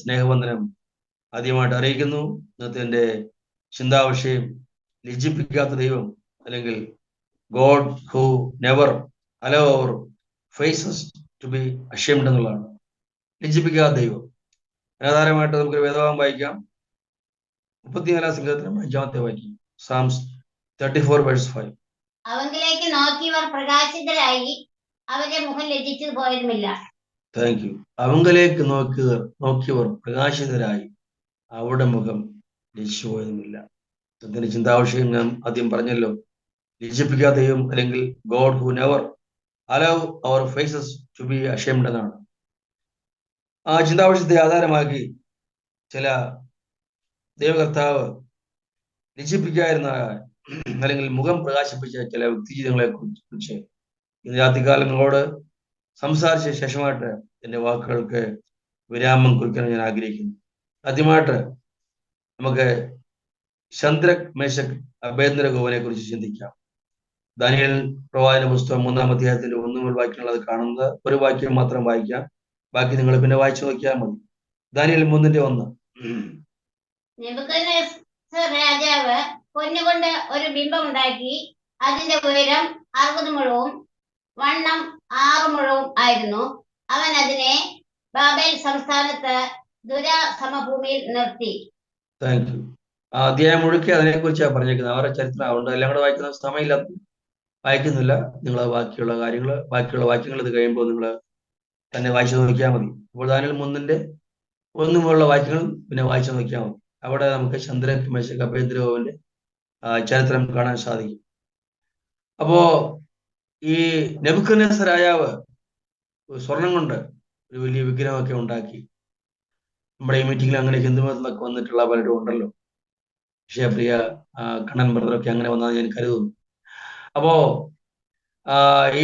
സ്നേഹവന്ദനം ആദ്യമായിട്ട് അറിയിക്കുന്നു. ഇന്നത്തെ എൻ്റെ ചിന്താവിഷയം ലജ്ജിപ്പിക്കാത്ത ദൈവം, അല്ലെങ്കിൽ God who never allow our faces to be ashamed എന്നുള്ളതാണ്. ലജ്ജിപ്പിക്കാത്ത ദൈവം. ആധാരമായിട്ട് നമുക്ക് വേദഭാഗം വായിക്കാം. 34 സംഘത്തിന് 5-ാമത്തെ വാക്യം, സാംസ് 34:5. അവങ്കിലേക്ക് നോക്കിയവർ പ്രകാശിതരായി, അവരുടെ മുഖം ലജ്ജിച്ചു പോയതുമില്ല. Thank you. അവങ്കിലേക്ക് നോക്കിയവർ പ്രകാശിതരായി, അവരുടെ മുഖം ലജ്ജിച്ചു പോയതുമില്ല. അതിന്റെ ചിന്താവിഷയം ഞാൻ ആദ്യം പറഞ്ഞല്ലോ. ലജ്ജിപ്പിക്കാത്ത ദൈവം, അല്ലെങ്കിൽ God who never allow our faces to be ashamed എന്നാണ്. ആ ചിന്താവിഷയത്തെ ആധാരമാക്കി ചില ദൈവകർത്താവ് ലജ്ജിപ്പിക്കാതിരുന്ന, അല്ലെങ്കിൽ മുഖം പ്രകാശിപ്പിച്ച ചില വ്യക്തിജീവിതങ്ങളെ കുറിച്ച് ഇന്ന് രാത്രികാലങ്ങളോട് സംസാരിച്ച ശേഷമായിട്ട് എൻ്റെ വാക്കുകൾക്ക് വിരാമം കുറിക്കാൻ ഞാൻ ആഗ്രഹിക്കുന്നു. ആദ്യമായിട്ട് നമുക്ക് ശദ്രക്, മേശക്, അബേദ്നെഗോവിനെ കുറിച്ച് ചിന്തിക്കാം. ദാനിയേൽ പ്രവാചന പുസ്തകം 3-ാം അധ്യായത്തിന്റെ 1 മുതൽ വാക്യങ്ങൾ അത് കാണുന്നത്. ഒരു വാക്യം മാത്രം വായിക്കാം, ബാക്കി നിങ്ങൾ പിന്നെ വായിച്ചു നോക്കിയാൽ മതി. ദാനിയേൽ 3:1. നെബൂഖദ്നേസർ രാജാവ് പൊന്നുകൊണ്ട് ഒരു ബിംബം ഉണ്ടാക്കി. അതിന്റെ ഉയരം 60 മുഴവും വണ്ണം 6 മുഴവും ആയിരുന്നു. അവൻ അതിനെ ബാബേൽ സംസ്ഥാനത്ത് ദുരാ സമഭൂമിയിൽ നിർത്തി. Thank you. ആ അധ്യായം മുഴുക്കി അതിനെക്കുറിച്ചാണ് പറഞ്ഞേക്കുന്നത്. അവരുടെ ചരിത്രം അതുകൊണ്ട് എല്ലാം കൂടെ വായിക്കുന്ന സമയമില്ലാത്ത വായിക്കുന്നില്ല. നിങ്ങൾ ബാക്കിയുള്ള വാക്യങ്ങൾ ഇത് കഴിയുമ്പോൾ നിങ്ങൾ തന്നെ വായിച്ചു നോക്കിയാൽ മതി. അപ്പോൾ ദാനിയേൽ 3-ന്റെ 1 മുതലുള്ള വാക്യങ്ങൾ പിന്നെ വായിച്ചു നോക്കിയാൽ മതി. അവിടെ നമുക്ക് ശദ്രക്, മേശക്, അബേദ്നെഗോവിന്റെ ചരിത്രം കാണാൻ സാധിക്കും. അപ്പോ ഈ നെബൂഖദ്നേസർ രാജാവ് സ്വർണം കൊണ്ട് ഒരു വലിയ വിഗ്രഹമൊക്കെ ഉണ്ടാക്കി. നമ്മുടെ ഈ മീറ്റിംഗിൽ അങ്ങനെ ഹിന്ദുമതത്തിലൊക്കെ വന്നിട്ടുള്ള പലരും ഉണ്ടല്ലോ. വിഷയപ്രിയ കണ്ണൻ ബ്രദറൊക്കെ അങ്ങനെ വന്നതെന്ന് ഞാൻ കരുതുന്നു. അപ്പോ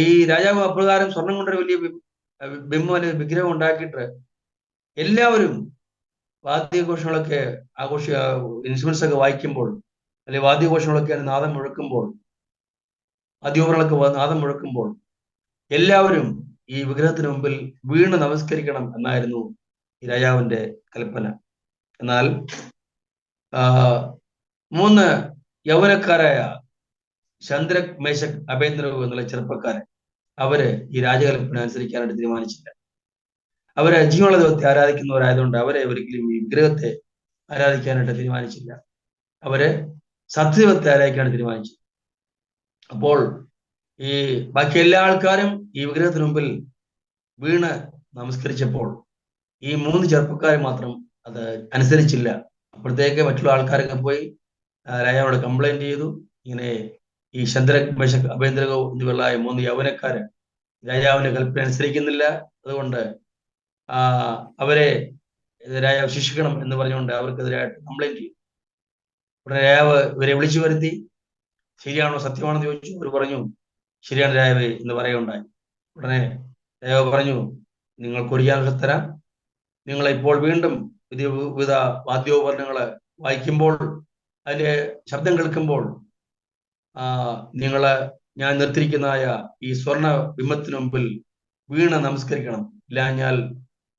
ഈ രാജാവ് അപ്രകാരം സ്വർണം കൊണ്ടൊരു വലിയ ബിംബം, വിഗ്രഹം ഉണ്ടാക്കിയിട്ട് എല്ലാവരും വാദ്യഘോഷങ്ങളൊക്കെ ഇൻസ്ട്രുമെന്റ്സ് ഒക്കെ വായിക്കുമ്പോൾ, അല്ലെങ്കിൽ വാദ്യഘോഷങ്ങളൊക്കെ നാദം മുഴക്കുമ്പോൾ, വാദ്യോപകരണങ്ങളൊക്കെ നാദം മുഴക്കുമ്പോൾ എല്ലാവരും ഈ വിഗ്രഹത്തിന് മുമ്പിൽ വീണ് നമസ്കരിക്കണം എന്നായിരുന്നു ഈ രാജാവിന്റെ കൽപ്പന. എന്നാൽ 3 യൗവനക്കാരായ ശദ്രക്, മേശക്, അബേദ്നെഗോ എന്നുള്ള ചെറുപ്പക്കാരെ അവര് ഈ രാജകൽപ്പന അനുസരിക്കാനായിട്ട് തീരുമാനിച്ചില്ല. അവര് ജീവനുള്ള ദൈവത്തെ ആരാധിക്കുന്നവരായതുകൊണ്ട് അവരെ ഒരിക്കലും ഈ വിഗ്രഹത്തെ ആരാധിക്കാനായിട്ട് തീരുമാനിച്ചില്ല. അവര് സത്യദൈവത്തെ ആരാധിക്കാനായിട്ട് തീരുമാനിച്ചു. അപ്പോൾ ഈ ബാക്കി എല്ലാ ആൾക്കാരും ഈ വിഗ്രഹത്തിന് മുമ്പിൽ വീണ് നമസ്കരിച്ചപ്പോൾ ഈ 3 ചെറുപ്പക്കാർ മാത്രം അത് അനുസരിച്ചില്ല. അപ്പോഴത്തേക്ക് മറ്റുള്ള ആൾക്കാരൊക്കെ പോയി രാജാവിനോട് കംപ്ലൈന്റ് ചെയ്തു. ഇങ്ങനെ ഈ ശദ്രക്, മേശക്, അബേദ്നെഗോ എന്നിവരുള്ള 3 യൗവനക്കാര് രാജാവിന്റെ കൽപ്പന അനുസരിക്കുന്നില്ല, അതുകൊണ്ട് അവരെ രാജാവ് ശിക്ഷിക്കണം എന്ന് പറഞ്ഞുകൊണ്ട് അവർക്കെതിരായിട്ട് കംപ്ലൈന്റ് ചെയ്തു. ഉടനെ രാജാവ് ഇവരെ വിളിച്ചു വരുത്തി. ശരിയാണോ, സത്യമാണെന്ന് ചോദിച്ചു. അവർ പറഞ്ഞു ശരിയാണ് രാജാവേ എന്ന് പറയുകയുണ്ടായി. ഉടനെ രാജാവ് പറഞ്ഞു, നിങ്ങൾക്ക് ഒരു ചാൻസ് തരാം. നിങ്ങൾ ഇപ്പോൾ വീണ്ടും വിവിധ വാദ്യോപകരണങ്ങള് വായിക്കുമ്പോൾ, അതിന്റെ ശബ്ദം കേൾക്കുമ്പോൾ ഞാൻ നിർത്തിയിരിക്കുന്നതായ ഈ സ്വർണ്ണ ബിംബത്തിന് മുമ്പിൽ വീണ് നമസ്കരിക്കണം. ഇല്ലാഞ്ഞാൽ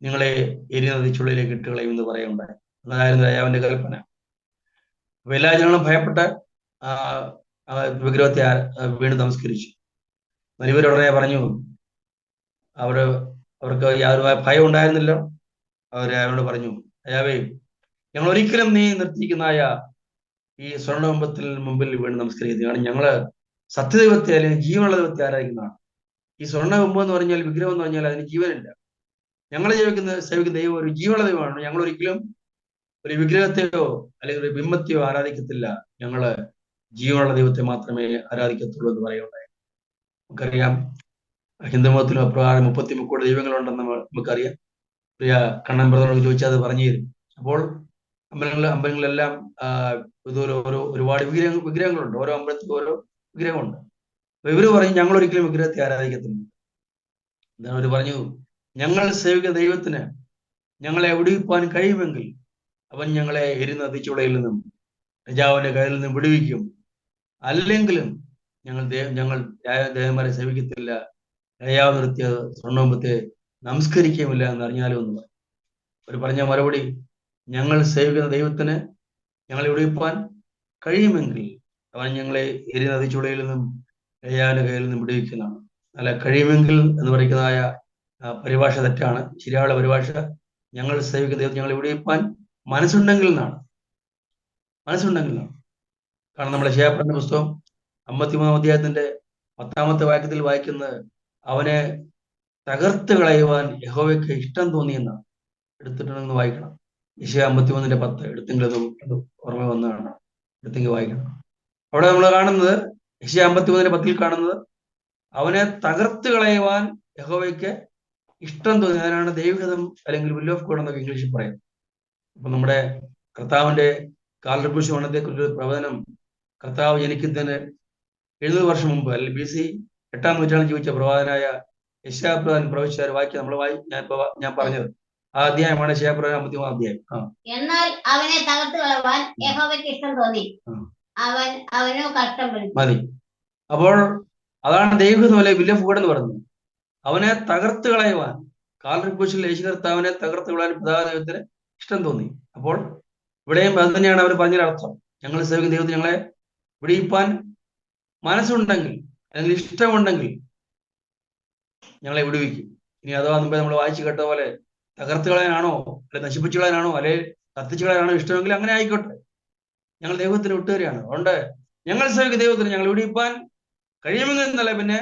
നിങ്ങളെ എരിനദി ചുള്ളിലേക്ക് ഇട്ടുകളയും എന്ന് പറയുണ്ടായി. അതായിരുന്നു രാജാവിന്റെ കൽപ്പന. അപ്പൊ എല്ലാ ജനങ്ങളും ഭയപ്പെട്ട് വിഗ്രഹത്തെ വീണ് നമസ്കരിച്ചു. ഇവരുടനെ പറഞ്ഞു, അവർക്ക് യാതൊരു ഭയം ഉണ്ടായിരുന്നില്ല. അവർ രാജാവിനോട് പറഞ്ഞു, രാജാവേ, ഞങ്ങൾ ഒരിക്കലും നീ നിർത്തിയിരിക്കുന്നതായ ഈ സ്വർണ്ണബിംബത്തിൽ മുമ്പിൽ വീണ് നമസ്കരിക്കുന്നത്. കാരണം ഞങ്ങള് സത്യദൈവത്തെ, അല്ലെങ്കിൽ ജീവനുള്ള ദൈവത്തെ ആരാധിക്കുന്നതാണ്. ഈ സ്വർണ്ണബിംബം എന്ന് പറഞ്ഞാൽ, വിഗ്രഹം എന്ന് പറഞ്ഞാൽ അതിന് ജീവനില്ല. ഞങ്ങൾ സേവിക്കുന്ന ദൈവം ഒരു ജീവനുള്ള ദൈവമാണ്. ഞങ്ങൾ ഒരിക്കലും ഒരു വിഗ്രഹത്തെയോ അല്ലെങ്കിൽ ഒരു ബിംബത്തെയോ ആരാധിക്കത്തില്ല. ഞങ്ങള് ജീവനുള്ള ദൈവത്തെ മാത്രമേ ആരാധിക്കത്തുള്ളൂ എന്ന് പറയുകയുണ്ടായി. നമുക്കറിയാം, ഹിന്ദുമതത്തിലും അപ്രകാരം 33 ദൈവങ്ങളുണ്ടെന്ന് നമുക്കറിയാം. പ്രിയ കണ്ണൻ ബ്രദറോട് ചോദിച്ചാൽ അത് പറഞ്ഞു തരും. അപ്പോൾ അമ്പലങ്ങളിലെല്ലാം ഒരുപാട് വിഗ്രഹങ്ങളുണ്ട്. ഓരോ അമ്പലത്തിലും ഓരോ വിഗ്രഹമുണ്ട്. അപ്പൊ ഇവര് പറഞ്ഞു, ഞങ്ങൾ ഒരിക്കലും വിഗ്രഹത്തെ ആരാധിക്കത്തില്ല. എന്നാൽ അവർ പറഞ്ഞു, ഞങ്ങൾ സേവിക്കുന്ന ദൈവത്തിന് ഞങ്ങളെ വിടുവിപ്പാൻ കഴിയുമെങ്കിൽ അവൻ ഞങ്ങളെ എരിനദി ചുളയിൽ നിന്നും രാജാവിന്റെ കയ്യിൽ നിന്നും വിടുവിക്കും. അല്ലെങ്കിലും ഞങ്ങൾ ദേവന്മാരെ സേവിക്കത്തില്ല, രാജാവ് നിർത്തിയ സ്വർണ്ണബിംബത്തെ നമസ്കരിക്കുമില്ല എന്ന് അറിഞ്ഞാലോ എന്ന് പറയും. അവർ പറഞ്ഞ മറുപടി, ഞങ്ങൾ സേവിക്കുന്ന ദൈവത്തിന് ഞങ്ങളെ വിടുവിപ്പാൻ കഴിയുമെങ്കിൽ അവൻ ഞങ്ങളെ എരിനദിച്ചുളയിൽ നിന്നും ഏയാന്റെ കയ്യിൽ നിന്നും വിടുവിക്കുന്നതാണ്. അല്ല, കഴിയുമെങ്കിൽ എന്ന് പറയുന്നതായ പരിഭാഷ തെറ്റാണ്. ശരിയായുള്ള പരിഭാഷ ഞങ്ങൾ സേവിക്കുന്ന ദൈവം ഞങ്ങളെ വിടുവിപ്പാൻ മനസ്സുണ്ടെങ്കിൽ എന്നാണ്. മനസ്സുണ്ടെങ്കിൽ എന്നാണ്. കാരണം നമ്മുടെ ശേഖരന്റെ പുസ്തകം 53 അധ്യായത്തിന്റെ 10-ാമത്തെ വാക്യത്തിൽ വായിക്കുന്നത്, അവനെ തകർത്ത് കളയുവാൻ യഹോവയ്ക്ക് ഇഷ്ടം തോന്നിയെന്നാണ്. എടുത്തിട്ടുണ്ടെന്ന് വായിക്കണം. യെശയ്യാ 53:10 എടുത്തെങ്കിലും അത് ഓർമ്മ വന്നതാണ്. എടുത്തെങ്കിൽ വായിക്കണം. അവിടെ നമ്മൾ കാണുന്നത്, യെശയ്യാ 53:10 കാണുന്നത്, അവനെ തകർത്ത് കളയുവാൻ യഹോവയ്ക്ക് ഇഷ്ടം തോന്നി. അതിനാണ് ദൈവഹിതം അല്ലെങ്കിൽ വിൽ ഓഫ് ഗോഡ് എന്നൊക്കെ ഇംഗ്ലീഷിൽ പറയും. അപ്പൊ നമ്മുടെ കർത്താവിന്റെ കാൽകുരിശ് മരണത്തെക്കുറിച്ച് പ്രവചനം കർത്താവ് ജനിക്കുന്നതിന് 70 വർഷം മുമ്പ്, അല്ലെങ്കിൽ BC 8-ാം നൂറ്റാണ്ടിൽ ജീവിച്ച പ്രവാചകനായ യെശയ്യാ പ്രവാചകൻ പ്രവചിച്ച വാക്യം നമ്മൾ ഞാൻ പറഞ്ഞത് ആ അധ്യായമാണ് യെശയ്യാ പ്രവചനം 53-ാം അധ്യായം. എന്നാൽ അവനെ തകർത്ത് കളവാൻ യഹോവയ്ക്ക് ഇഷ്ടം തോന്നി, അവൻ അവനു കഷ്ടപ്പെടുത്തി. മതി. അപ്പോൾ അതാണ് ദൈവഹിതം അല്ലെ വിൽ ഓഫ് ഗോഡ് എന്ന് പറയുന്നത്. അവനെ തകർത്ത് കളയുവാൻ, കാൽകുരിശിൽ യേശു കർത്താവിനെ തകർത്ത് കളയാൻ പിതാവ് ദൈവത്തിന് ഇഷ്ടം തോന്നി. അപ്പോൾ ഇവിടെയും അത് തന്നെയാണ് അവർ പറഞ്ഞൊരർത്ഥം. ഞങ്ങൾ സേവിക്കുന്ന ദൈവത്തിന് ഞങ്ങളെ വിടിയിപ്പാൻ മനസ്സുണ്ടെങ്കിൽ അല്ലെങ്കിൽ ഇഷ്ടമുണ്ടെങ്കിൽ ഞങ്ങളെ വിടുവിക്കും. ഇനി അഥവാ മുമ്പേ നമ്മൾ വായിച്ചു കേട്ട പോലെ തകർത്ത് കളയാനാണോ, അല്ലെ നശിപ്പിച്ചു കളയാനാണോ, അല്ലെ കത്തിച്ചു കളയാനാണോ ഇഷ്ടമെങ്കിൽ അങ്ങനെ ആയിക്കോട്ടെ, ഞങ്ങൾ ദൈവത്തിന് വിട്ടുകയാണ്. അതുകൊണ്ട് ഞങ്ങൾ സേവിക്കുന്ന ദൈവത്തിന് ഞങ്ങൾ വിടിയിപ്പാൻ കഴിയുമെങ്കിൽ എന്നല്ല, പിന്നെ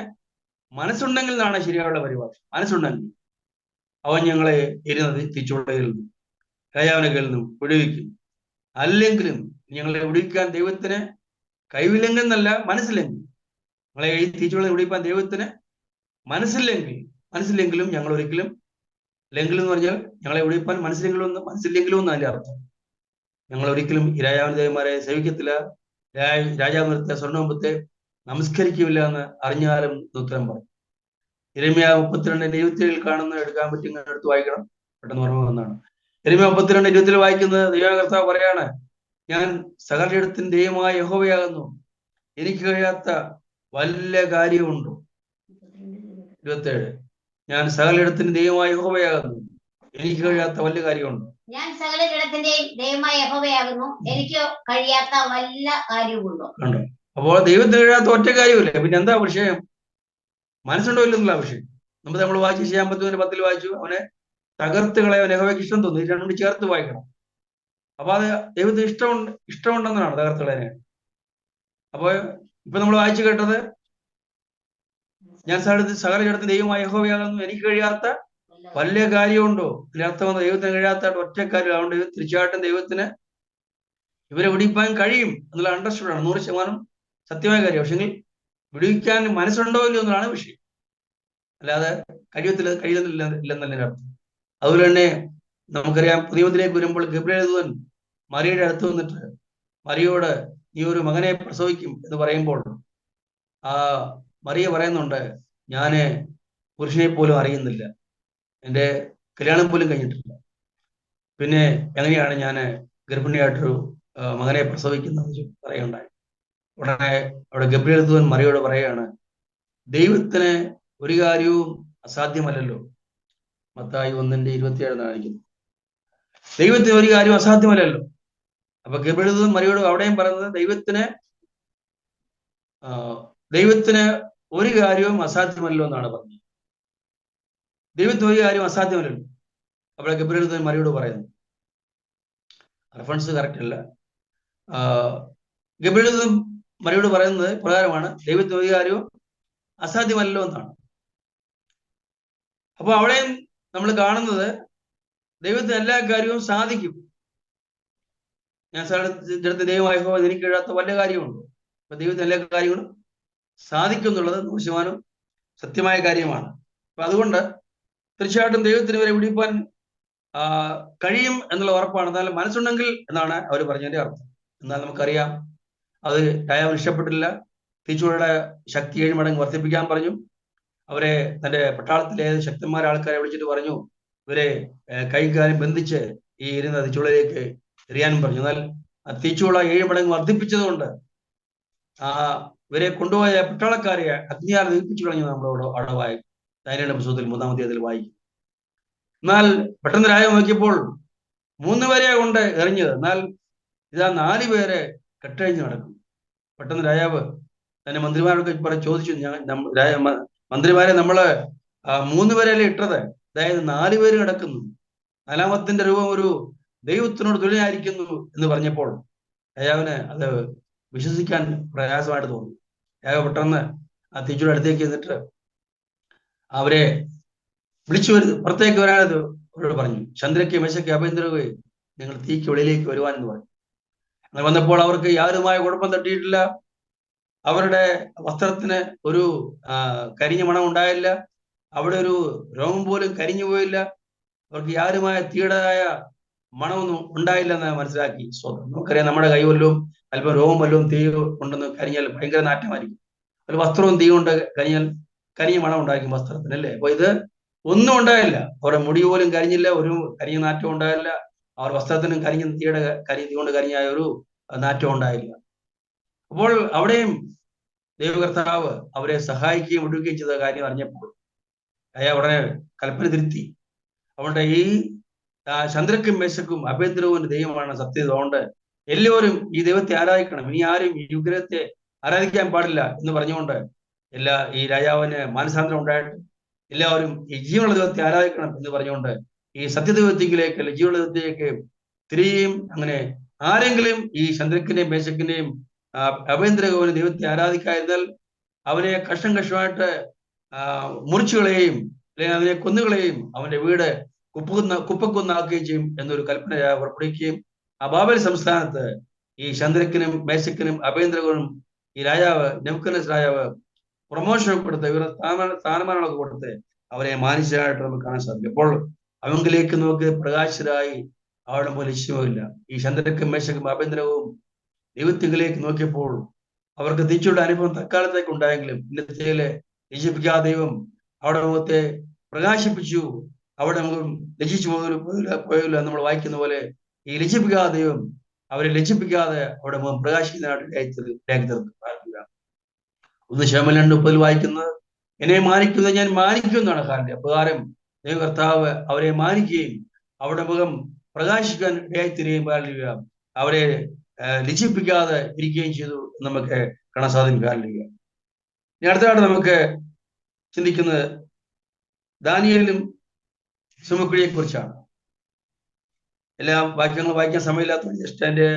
മനസ്സുണ്ടെങ്കിൽ എന്നാണ് ശരിയായുള്ള പരിഭാഷ. മനസ്സുണ്ടെങ്കിൽ അവൻ ഞങ്ങളെ തിരിച്ചുള്ളതിൽ നിന്നും രാജാവിനെ കയ്യിൽ നിന്നും വിടുവിക്കും. അല്ലെങ്കിലും ഞങ്ങളെ വിടുവിക്കാൻ ദൈവത്തിന് കഴിവില്ലെങ്കിൽ എന്നല്ല, മനസ്സില്ലെങ്കിൽ. ഞങ്ങളെ തിരിച്ചുള്ള വിടുവിപ്പാൻ ദൈവത്തിന് മനസ്സില്ലെങ്കിലും ഞങ്ങൾ ഒരിക്കലും, ലെങ്കിലും എന്ന് പറഞ്ഞാൽ ഞങ്ങളെ വിടുവിപ്പാൻ മനസ്സില്ലെങ്കിലും എന്ന് അതിന്റെ അർത്ഥം. ഞങ്ങൾ ഒരിക്കലും ഈ രാജാവിന്റെ ദേവന്മാരെ സേവിക്കത്തില്ല, രാജാവ് നിർത്തിയ സ്വർണ്ണകുംഭത്തെ നമസ്കരിക്കില്ല എന്ന് അറിഞ്ഞാലും ഉത്തരം പറയും. യിരെമ്യാ 32:27 കാണുന്ന എടുക്കാൻ പറ്റും, ഇങ്ങനെ എടുത്ത് വായിക്കണം, പെട്ടെന്ന് ഓർമ്മ വന്നാണ്. യിരെമ്യാ 32:27 വായിക്കുന്നത്, ദൈവകർത്താവ് പറയാണ്, ഞാൻ സകലയിടത്തിന് ദൈവമായ യഹോവയാകുന്നു, എനിക്ക് കഴിയാത്ത വല്ല കാര്യമുണ്ടോ. 27, ഞാൻ സകലയിടത്തിന് ദൈവമായ യഹോവയാകുന്നു, എനിക്ക് കഴിയാത്ത വല്ല കാര്യമുണ്ടോ. ഞാൻ സകലയിടത്തിന്റെയും ദൈവമായ യഹോവയാകുന്നു, എനിക്ക് കഴിയാത്ത വല്ല കാര്യമുണ്ടോ. കണ്ടോ? അപ്പോൾ ദൈവത്തിന് കഴിയാത്ത ഒറ്റ കാര്യമില്ല. പിന്നെ എന്താ വിഷയം? മനസ്സുണ്ടോ ഇല്ലെന്നുള്ള വിഷയം. നമ്മൾ വായിച്ചു യെശയ്യാ 53:10 വായിച്ചു, അവനെ തകർത്ത് കളയാൻ യഹോവയ്ക്ക് ഇഷ്ടം തോന്നി. രണ്ടും ചേർത്ത് വായിക്കണം. അപ്പൊ അത് ദൈവത്തിന് ഇഷ്ടമുണ്ടെന്നാണ് തകർത്ത് കളയാനായിട്ട്. അപ്പൊ ഇപ്പൊ നമ്മൾ വായിച്ചു കേട്ടത്, ഞാൻ സകലയിടത്തിന് ദൈവമായ യഹോവയാകുന്നു, എനിക്ക് കഴിയാത്ത വല്ല കാര്യമുണ്ടോ. ഇതിനർത്ഥം ദൈവത്തിന് കഴിയാത്ത ഒറ്റ കാര്യം. അതുകൊണ്ട് തീർച്ചയായിട്ടും ദൈവത്തിന് ഇവരെ വിടിയിപ്പാൻ കഴിയും എന്നുള്ള അണ്ടർസ്റ്റുഡാണ്, 100% സത്യമായ കാര്യം. പക്ഷെങ്കിൽ വിടുവിക്കാൻ മനസ്സുണ്ടോ ഇല്ലയോ എന്നതാണ് വിഷയം. അല്ലാതെ കഴിയുന്നില്ലെന്നല്ല അർത്ഥം. അതുപോലെ തന്നെ നമുക്കറിയാം, പുതിയ നിയമത്തിലേക്ക് വരുമ്പോൾ ഗബ്രിയേൽ ദൂതൻ മറിയയുടെ അടുത്ത് വന്നിട്ട് മറിയോട് നീ ഒരു മകനെ പ്രസവിക്കും എന്ന് പറയുമ്പോൾ ആ മറിയ പറയുന്നുണ്ട്, ഞാന് പുരുഷനെ പോലും അറിയുന്നില്ല, എൻ്റെ കല്യാണം പോലും കഴിഞ്ഞിട്ടില്ല, പിന്നെ എങ്ങനെയാണ് ഞാൻ ഗർഭിണിയായിട്ടൊരു മകനെ പ്രസവിക്കുന്നത് പറയുണ്ടായി. ഉടനെ അവിടെ ഗബ്രിയേൽ ദൂതൻ മറിയോട് പറയാണ്, ദൈവത്തിന് ഒരു കാര്യവും അസാധ്യമല്ലല്ലോ. മത്തായി 1:27 കാണിക്കുന്നു. ദൈവത്തിന് ഒരു കാര്യവും അസാധ്യമല്ലല്ലോ. അപ്പൊ ഗബ്രിയേൽ ദൂതൻ മറിയോട് അവിടെയും പറയുന്നത്, ദൈവത്തിന് ഒരു കാര്യവും അസാധ്യമല്ലോ എന്നാണ് പറഞ്ഞത്. ദൈവത്തിന് ഒരു കാര്യവും അസാധ്യമല്ലല്ലോ. അപ്പോൾ ഗബ്രിയേൽ ദൂതൻ മറിയോട് പറയുന്നു, റെഫറൻസ് കറക്റ്റ് അല്ല, ഗബ്രിയേൽ ദൂതൻ മറിയോട് പറയുന്നത് പ്രകാരമാണ്, ദൈവത്തിന് ഒരു കാര്യവും അസാധ്യമല്ലോ എന്നാണ്. അപ്പൊ അവിടെയും നമ്മൾ കാണുന്നത് ദൈവത്തിന് എല്ലാ കാര്യവും സാധിക്കും. ഞാൻ സ്ഥലത്ത് ദൈവമായ യഹോവ എനിക്ക് കഴിയാത്ത വല്ല കാര്യമുണ്ടോ. അപ്പൊ ദൈവത്തിന് എല്ലാ കാര്യങ്ങളും സാധിക്കും എന്നുള്ളത് 100% സത്യമായ കാര്യമാണ്. അപ്പൊ അതുകൊണ്ട് തീർച്ചയായിട്ടും ദൈവത്തിന് ഇവരെ വിടിയിപ്പാൻ കഴിയും എന്നുള്ള ഉറപ്പാണ്. എന്നാൽ മനസ്സുണ്ടെങ്കിൽ എന്നാണ് അവർ പറഞ്ഞതിന്റെ അർത്ഥം. എന്നാൽ നമുക്കറിയാം, അത് രാജാവിന് ഇഷ്ടപ്പെട്ടില്ല. തിരിച്ചുള്ള ശക്തി 7 മടങ്ങ് വർദ്ധിപ്പിക്കാൻ പറഞ്ഞു. അവരെ തന്റെ പട്ടാളത്തിലെ ശക്തന്മാരെ ആൾക്കാരെ വിളിച്ചിട്ട് പറഞ്ഞു, ഇവരെ കൈകാര്യം ബന്ധിച്ച് ഈ ഇരുന്ന തീച്ചുളയിലേക്ക് എറിയാനും പറഞ്ഞു. എന്നാൽ ആ തീച്ചുള 7 മടങ്ങ് വർദ്ധിപ്പിച്ചതുകൊണ്ട് ഇവരെ കൊണ്ടുപോയ പട്ടാളക്കാരെ അഗ്നിയാൽ ദഹിപ്പിച്ചു കളഞ്ഞു. നമ്മളോട് അവിടെ വായിക്കും, ദാനിയേലിന്റെ പുസ്തകത്തിൽ 3-ാം അധ്യായത്തിൽ വായിക്കും. എന്നാൽ പെട്ടെന്ന് രാജാവ് നോക്കിയപ്പോൾ 3 പേരെ കൊണ്ട് എറിഞ്ഞത്, എന്നാൽ ഇതാ 4 പേരെ കെട്ടഴിഞ്ഞ് നടക്കും. പെട്ടെന്ന് രാജാവ് തന്നെ മന്ത്രിമാരൊക്കെ ചോദിച്ചു, മന്ത്രിമാരെ നമ്മള് 3 പേരല്ലേ ഇട്ടത്, അതായത് 4 പേര് കിടക്കുന്നു, 4-ാമത്തിന്റെ രൂപം ഒരു ദൈവത്തിനോട് തുല്യനായിരിക്കുന്നു എന്ന് പറഞ്ഞപ്പോൾ രാജാവിന് അത് വിശ്വസിക്കാൻ പ്രയാസമായിട്ട് തോന്നി. രാജാവ് പെട്ടെന്ന് ആ തീച്ചൂടെ അടുത്തേക്ക് എന്നിട്ട് അവരെ വിളിച്ചു പുറത്തേക്ക് വരാനത് അവരോട് പറഞ്ഞു. ചന്ദ്രയ്ക്ക് മേശയ്ക്ക് അഭ്യന്തരവേ, നിങ്ങൾ തീക്ക് വെളിയിലേക്ക് വരുവാനെന്ന് പറഞ്ഞു. അങ്ങനെ വന്നപ്പോൾ അവർക്ക് യാതൊരുമായ കുഴപ്പം തട്ടിയിട്ടില്ല. അവരുടെ വസ്ത്രത്തിന് ഒരു കരിഞ്ഞ മണം ഉണ്ടായില്ല. അവിടെ ഒരു രോമം പോലും കരിഞ്ഞു പോയില്ല. അവർക്ക് യാതൊരുമായ തീയുടേതായ മണമൊന്നും ഉണ്ടായില്ല എന്ന് മനസ്സിലാക്കി. നമുക്കറിയാം, നമ്മുടെ കൈ വല്ലതും അല്പം രോമം വല്ലതും തീ കൊണ്ടൊന്ന് കരിഞ്ഞാൽ ഭയങ്കര നാറ്റമായിരിക്കും. ഒരു വസ്ത്രവും തീ കൊണ്ട് കരിഞ്ഞാൽ കരിഞ്ഞ മണം ഉണ്ടായിരിക്കും വസ്ത്രത്തിന്, അല്ലേ? അപ്പൊ ഇത് ഒന്നും ഉണ്ടായില്ല. അവരുടെ മുടി പോലും കരിഞ്ഞില്ല, ഒരു കരിഞ്ഞ നാറ്റം ഉണ്ടായില്ല. അവർ വസ്ത്രത്തിനും തീ കൊണ്ട് കരിഞ്ഞായ ഒരു നാറ്റം ഉണ്ടായില്ല. അപ്പോൾ അവിടെയും ദൈവകർത്താവ് അവരെ സഹായിക്കുകയും വിടുകയും ചെയ്ത കാര്യം അറിഞ്ഞപ്പോൾ അയാൾ ഉടനെ കൽപ്പന തിരുത്തി. അവരുടെ ഈ ചന്ദ്രക്കും മേശക്കും അഭ്യന്തരവും ദൈവമാണ് സത്യത. അതുകൊണ്ട് എല്ലാവരും ഈ ദൈവത്തെ ആരാധിക്കണം, ഇനി ആരും ഈ വിഗ്രഹത്തെ ആരാധിക്കാൻ പാടില്ല എന്ന് പറഞ്ഞുകൊണ്ട് ഈ രാജാവിന് മാനസാന്തരം ഉണ്ടായിട്ട് എല്ലാവരും ഈ ജീവനുള്ള ദൈവത്തെ ആരാധിക്കണം എന്ന് പറഞ്ഞുകൊണ്ട് ഈ സത്യദൈവത്തിലേക്ക്, ജീവനുള്ള ദൈവത്തിലേക്ക് തിരികെയും. അങ്ങനെ ആരെങ്കിലും ഈ ചന്ദ്രക്കിന്റെയും മേശക്കിന്റെയും അഭ്യന്തരവും ദൈവത്തെ ആരാധിക്കാതിരുന്നാൽ അവനെ കഷ്ണം കഷ്ണമായിട്ട് മുറിച്ചുകളെയും അല്ലെങ്കിൽ അവനെ കൊന്നുകളെയും അവന്റെ വീട് കുപ്പക്കൊന്നാക്കുകയും ചെയ്യും എന്നൊരു കൽപ്പന പുറപ്പെടുവിക്കുകയും ആ ബാബേൽ സംസ്ഥാനത്ത് ഈ ചന്ദ്രക്കിനും മേശക്കിനും അഭ്യന്തരവും ഈ രാജാവ് നെബൂഖദ്നേസർ രാജാവ് പ്രൊമോഷൻ കൊടുത്ത്, ഇവരുടെ സ്ഥാനമാനങ്ങളൊക്കെ കൊടുത്ത് അവരെ മാനിച്ചതായിട്ട് നമുക്ക് കാണാൻ സാധിക്കും. അപ്പോൾ അവങ്കിലേക്ക് നോക്കി പ്രകാശരായി അവിടെ പോലെ ലക്ഷ്യമില്ല. ഈ ചന്ദ്രക്കും മേശക്കും അഭ്യന്തരവും ദൈവത്തിലേക്ക് നോക്കിയപ്പോൾ അവർക്ക് തിരിച്ചുള്ള അനുഭവം തൽക്കാലത്തേക്ക് ഉണ്ടായെങ്കിലും ഇന്നത്തേലെ ലജിപ്പിക്കാ ദൈവം അവിടെ മുഖത്തെ പ്രകാശിപ്പിച്ചു. അവിടെ നമുക്ക് ലജിച്ചു പോയില്ല. നമ്മൾ വായിക്കുന്ന പോലെ ഈ ലജിപ്പിക്കാ ദൈവം അവരെ ലജിപ്പിക്കാതെ അവിടെ മുഖം പ്രകാശിക്കുന്നതായിട്ട് 1 ശമൂവേൽ 2:30 വായിക്കുന്നത്, എന്നെ മാനിക്കുന്നത് ഞാൻ മാനിക്കും എന്നാണ് കാരണം. അപ്രകാരം ദൈവകർത്താവ് അവരെ മാനിക്കുകയും അവിടെ മുഖം പ്രകാശിക്കാൻ ഇടയായിത്തീരുകയും അവരെ ലജ്ജിപ്പിക്കാതെ ഇരിക്കുകയും ചെയ്തു നമുക്ക് കാണാൻ സാധിക്കും. കാരണം ഇനി അടുത്തതായിട്ട് നമുക്ക് ചിന്തിക്കുന്നത് ദാനിയേലും സുമുഖിയെ കുറിച്ചാണ്. എല്ലാ വാക്യങ്ങളും വായിക്കാൻ സമയമില്ലാത്തതുകൊണ്ട് ജസ്റ്റ് അതിന്റെ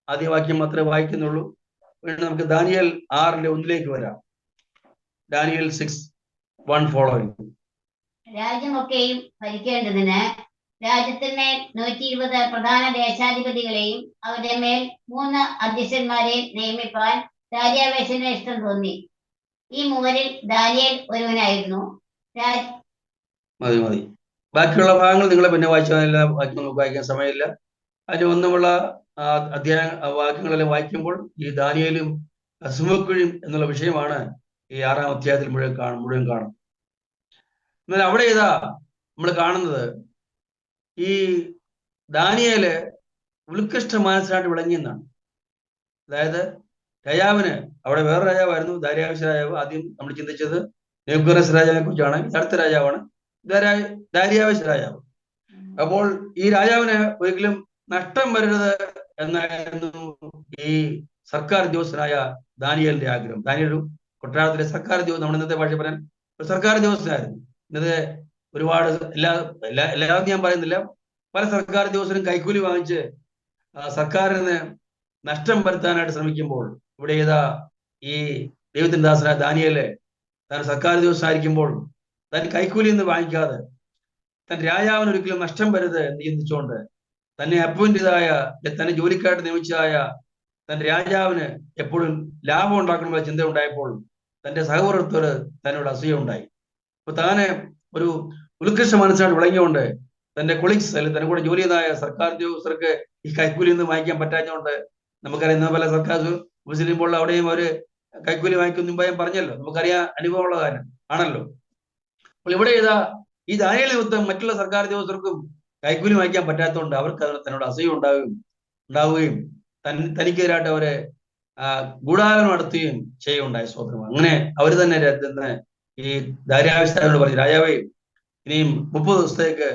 ആദ്യ വാക്യം മാത്രമേ വായിക്കുന്നുള്ളൂ. വീണ്ടും നമുക്ക് ദാനിയേൽ 6:1 വരാം. Daniel 6:1 following. രാജ്യമൊക്കെയും ഭരിക്കേണ്ടതിന് രാജ്യത്തിന്മേൽ 120 പ്രധാന ദേശാധിപതികളെയും അവരുടെ മേൽ 3 അധ്യക്ഷന്മാരെയും നിയമിപ്പാൻ ദാര്യാവേശന് ഇഷ്ടം തോന്നി. ഈ 3-ൽ ദാനിയേൽ ഒരുവനായിരുന്നു. മതി. ബാക്കിയുള്ള ഭാഗങ്ങൾ നിങ്ങളെ പിന്നെ വായിച്ചാൽ നമുക്ക് വായിക്കാൻ സമയമില്ല. അതിന് ഒന്നുമുള്ള വാക്യങ്ങളെല്ലാം വായിക്കുമ്പോൾ ഈ ദാനിയേലും സുമുഖിയും എന്നുള്ള വിഷയമാണ് ഈ 6-ാം അധ്യായത്തിൽ മുഴുവൻ കാണും. എന്നാൽ അവിടെ നമ്മൾ കാണുന്നത് ഈ ദാനിയേല് ഉത്കൃഷ്ട മനസ്സിലായിട്ട് വിളങ്ങിയെന്നാണ്. അതായത് രാജാവിന് അവിടെ വേറെ രാജാവായിരുന്നു, ദാര്യാവേശ രാജാവ്. ആദ്യം നമ്മൾ ചിന്തിച്ചത് നെബൂഖദ്നേസർ രാജാവിനെ കുറിച്ചാണ്. അടുത്ത രാജാവാണ് ദാര്യാവേശ രാജാവ്. അപ്പോൾ ഈ രാജാവിന് ഒരിക്കലും നഷ്ടം വരരുത് എന്നായിരുന്നു ഈ സർക്കാർ ഉദ്യോഗസ്ഥനായ ദാനിയേലിന്റെ ആഗ്രഹം. ദാനിയേൽ ഒരു കൊട്ടാരത്തിലെ സർക്കാർ ഉദ്യോഗസ്ഥൻ, നമ്മുടെ ഇന്നത്തെ ഭാഷ പറയാൻ ഒരു സർക്കാർ ഉദ്യോഗസ്ഥനായിരുന്നു. ഇന്നത്തെ ഒരുപാട് എല്ലാവരും ഞാൻ പറയുന്നില്ല, പല സർക്കാർ ഉദ്യോഗസ്ഥരും കൈക്കൂലി വാങ്ങിച്ച് സർക്കാരിന് നഷ്ടം വരുത്താനായിട്ട് ശ്രമിക്കുമ്പോൾ ഇവിടെ ഈ ദൈവത്തിന്റെ ദാസനായ ദാനിയേല് താൻ സർക്കാർ ഉദ്യോഗസ്ഥനായിരിക്കുമ്പോൾ താൻ കൈക്കൂലി എന്ന് വാങ്ങിക്കാതെ തൻ രാജാവിന് ഒരിക്കലും നഷ്ടം വരരുത് എന്ന് ചിന്തിച്ചുകൊണ്ട് തന്നെ അപ്പോയിന്റ് ചെയ്തായ, തന്നെ ജോലിക്കായിട്ട് നിയമിച്ചതായ തന്റെ രാജാവിന് എപ്പോഴും ലാഭം ഉണ്ടാക്കണമെന്ന ചിന്ത ഉണ്ടായപ്പോൾ തന്റെ സഹപ്രവർത്തകർ തന്നോട് അസൂയ ഉണ്ടായി. അപ്പൊ താന് ഒരു ഉത്കൃഷ്ട മനസ്സിനായിട്ട് വിളങ്ങിയോണ്ട് തന്റെ കൊളീഗ്സ് അല്ലെങ്കിൽ തന്നെ കൂടെ ജോലി ചെയ്തായ സർക്കാർ ഉദ്യോഗസ്ഥർക്ക് ഈ കൈക്കൂലി ഒന്നും വാങ്ങിക്കാൻ പറ്റാഞ്ഞുകൊണ്ട്, നമുക്കറിയാം പല സർക്കാർ ഓഫീസിൽ ചെയ്യുമ്പോൾ അവിടെയും ഒരു കൈക്കൂലി വാങ്ങിക്കുന്ന മുമ്പ് ഞാൻ പറഞ്ഞല്ലോ, നമുക്കറിയാം അനുഭവമുള്ള കാര്യം ആണല്ലോ. അപ്പോൾ ഇവിടെ ഈ ദാനിയേൽ നിമിത്തം മറ്റുള്ള സർക്കാർ ഉദ്യോഗസ്ഥർക്കും കൈക്കൂലി വാങ്ങിക്കാൻ പറ്റാത്തതുകൊണ്ട് അവർക്ക് തന്നോട് അസൂയ ഉണ്ടാവുകയും തനിക്കെതിരായിട്ട് അവരെ ഗൂഢാലോചന നടത്തുകയും ചെയ്യുകയുണ്ടായ സ്വതന്ത്രമാണ്. അങ്ങനെ അവർ തന്നെ ഈ ദാര്യാവേശനോട് പറഞ്ഞു, രാജാവേ ഇനിയും 30 ദിവസത്തേക്ക്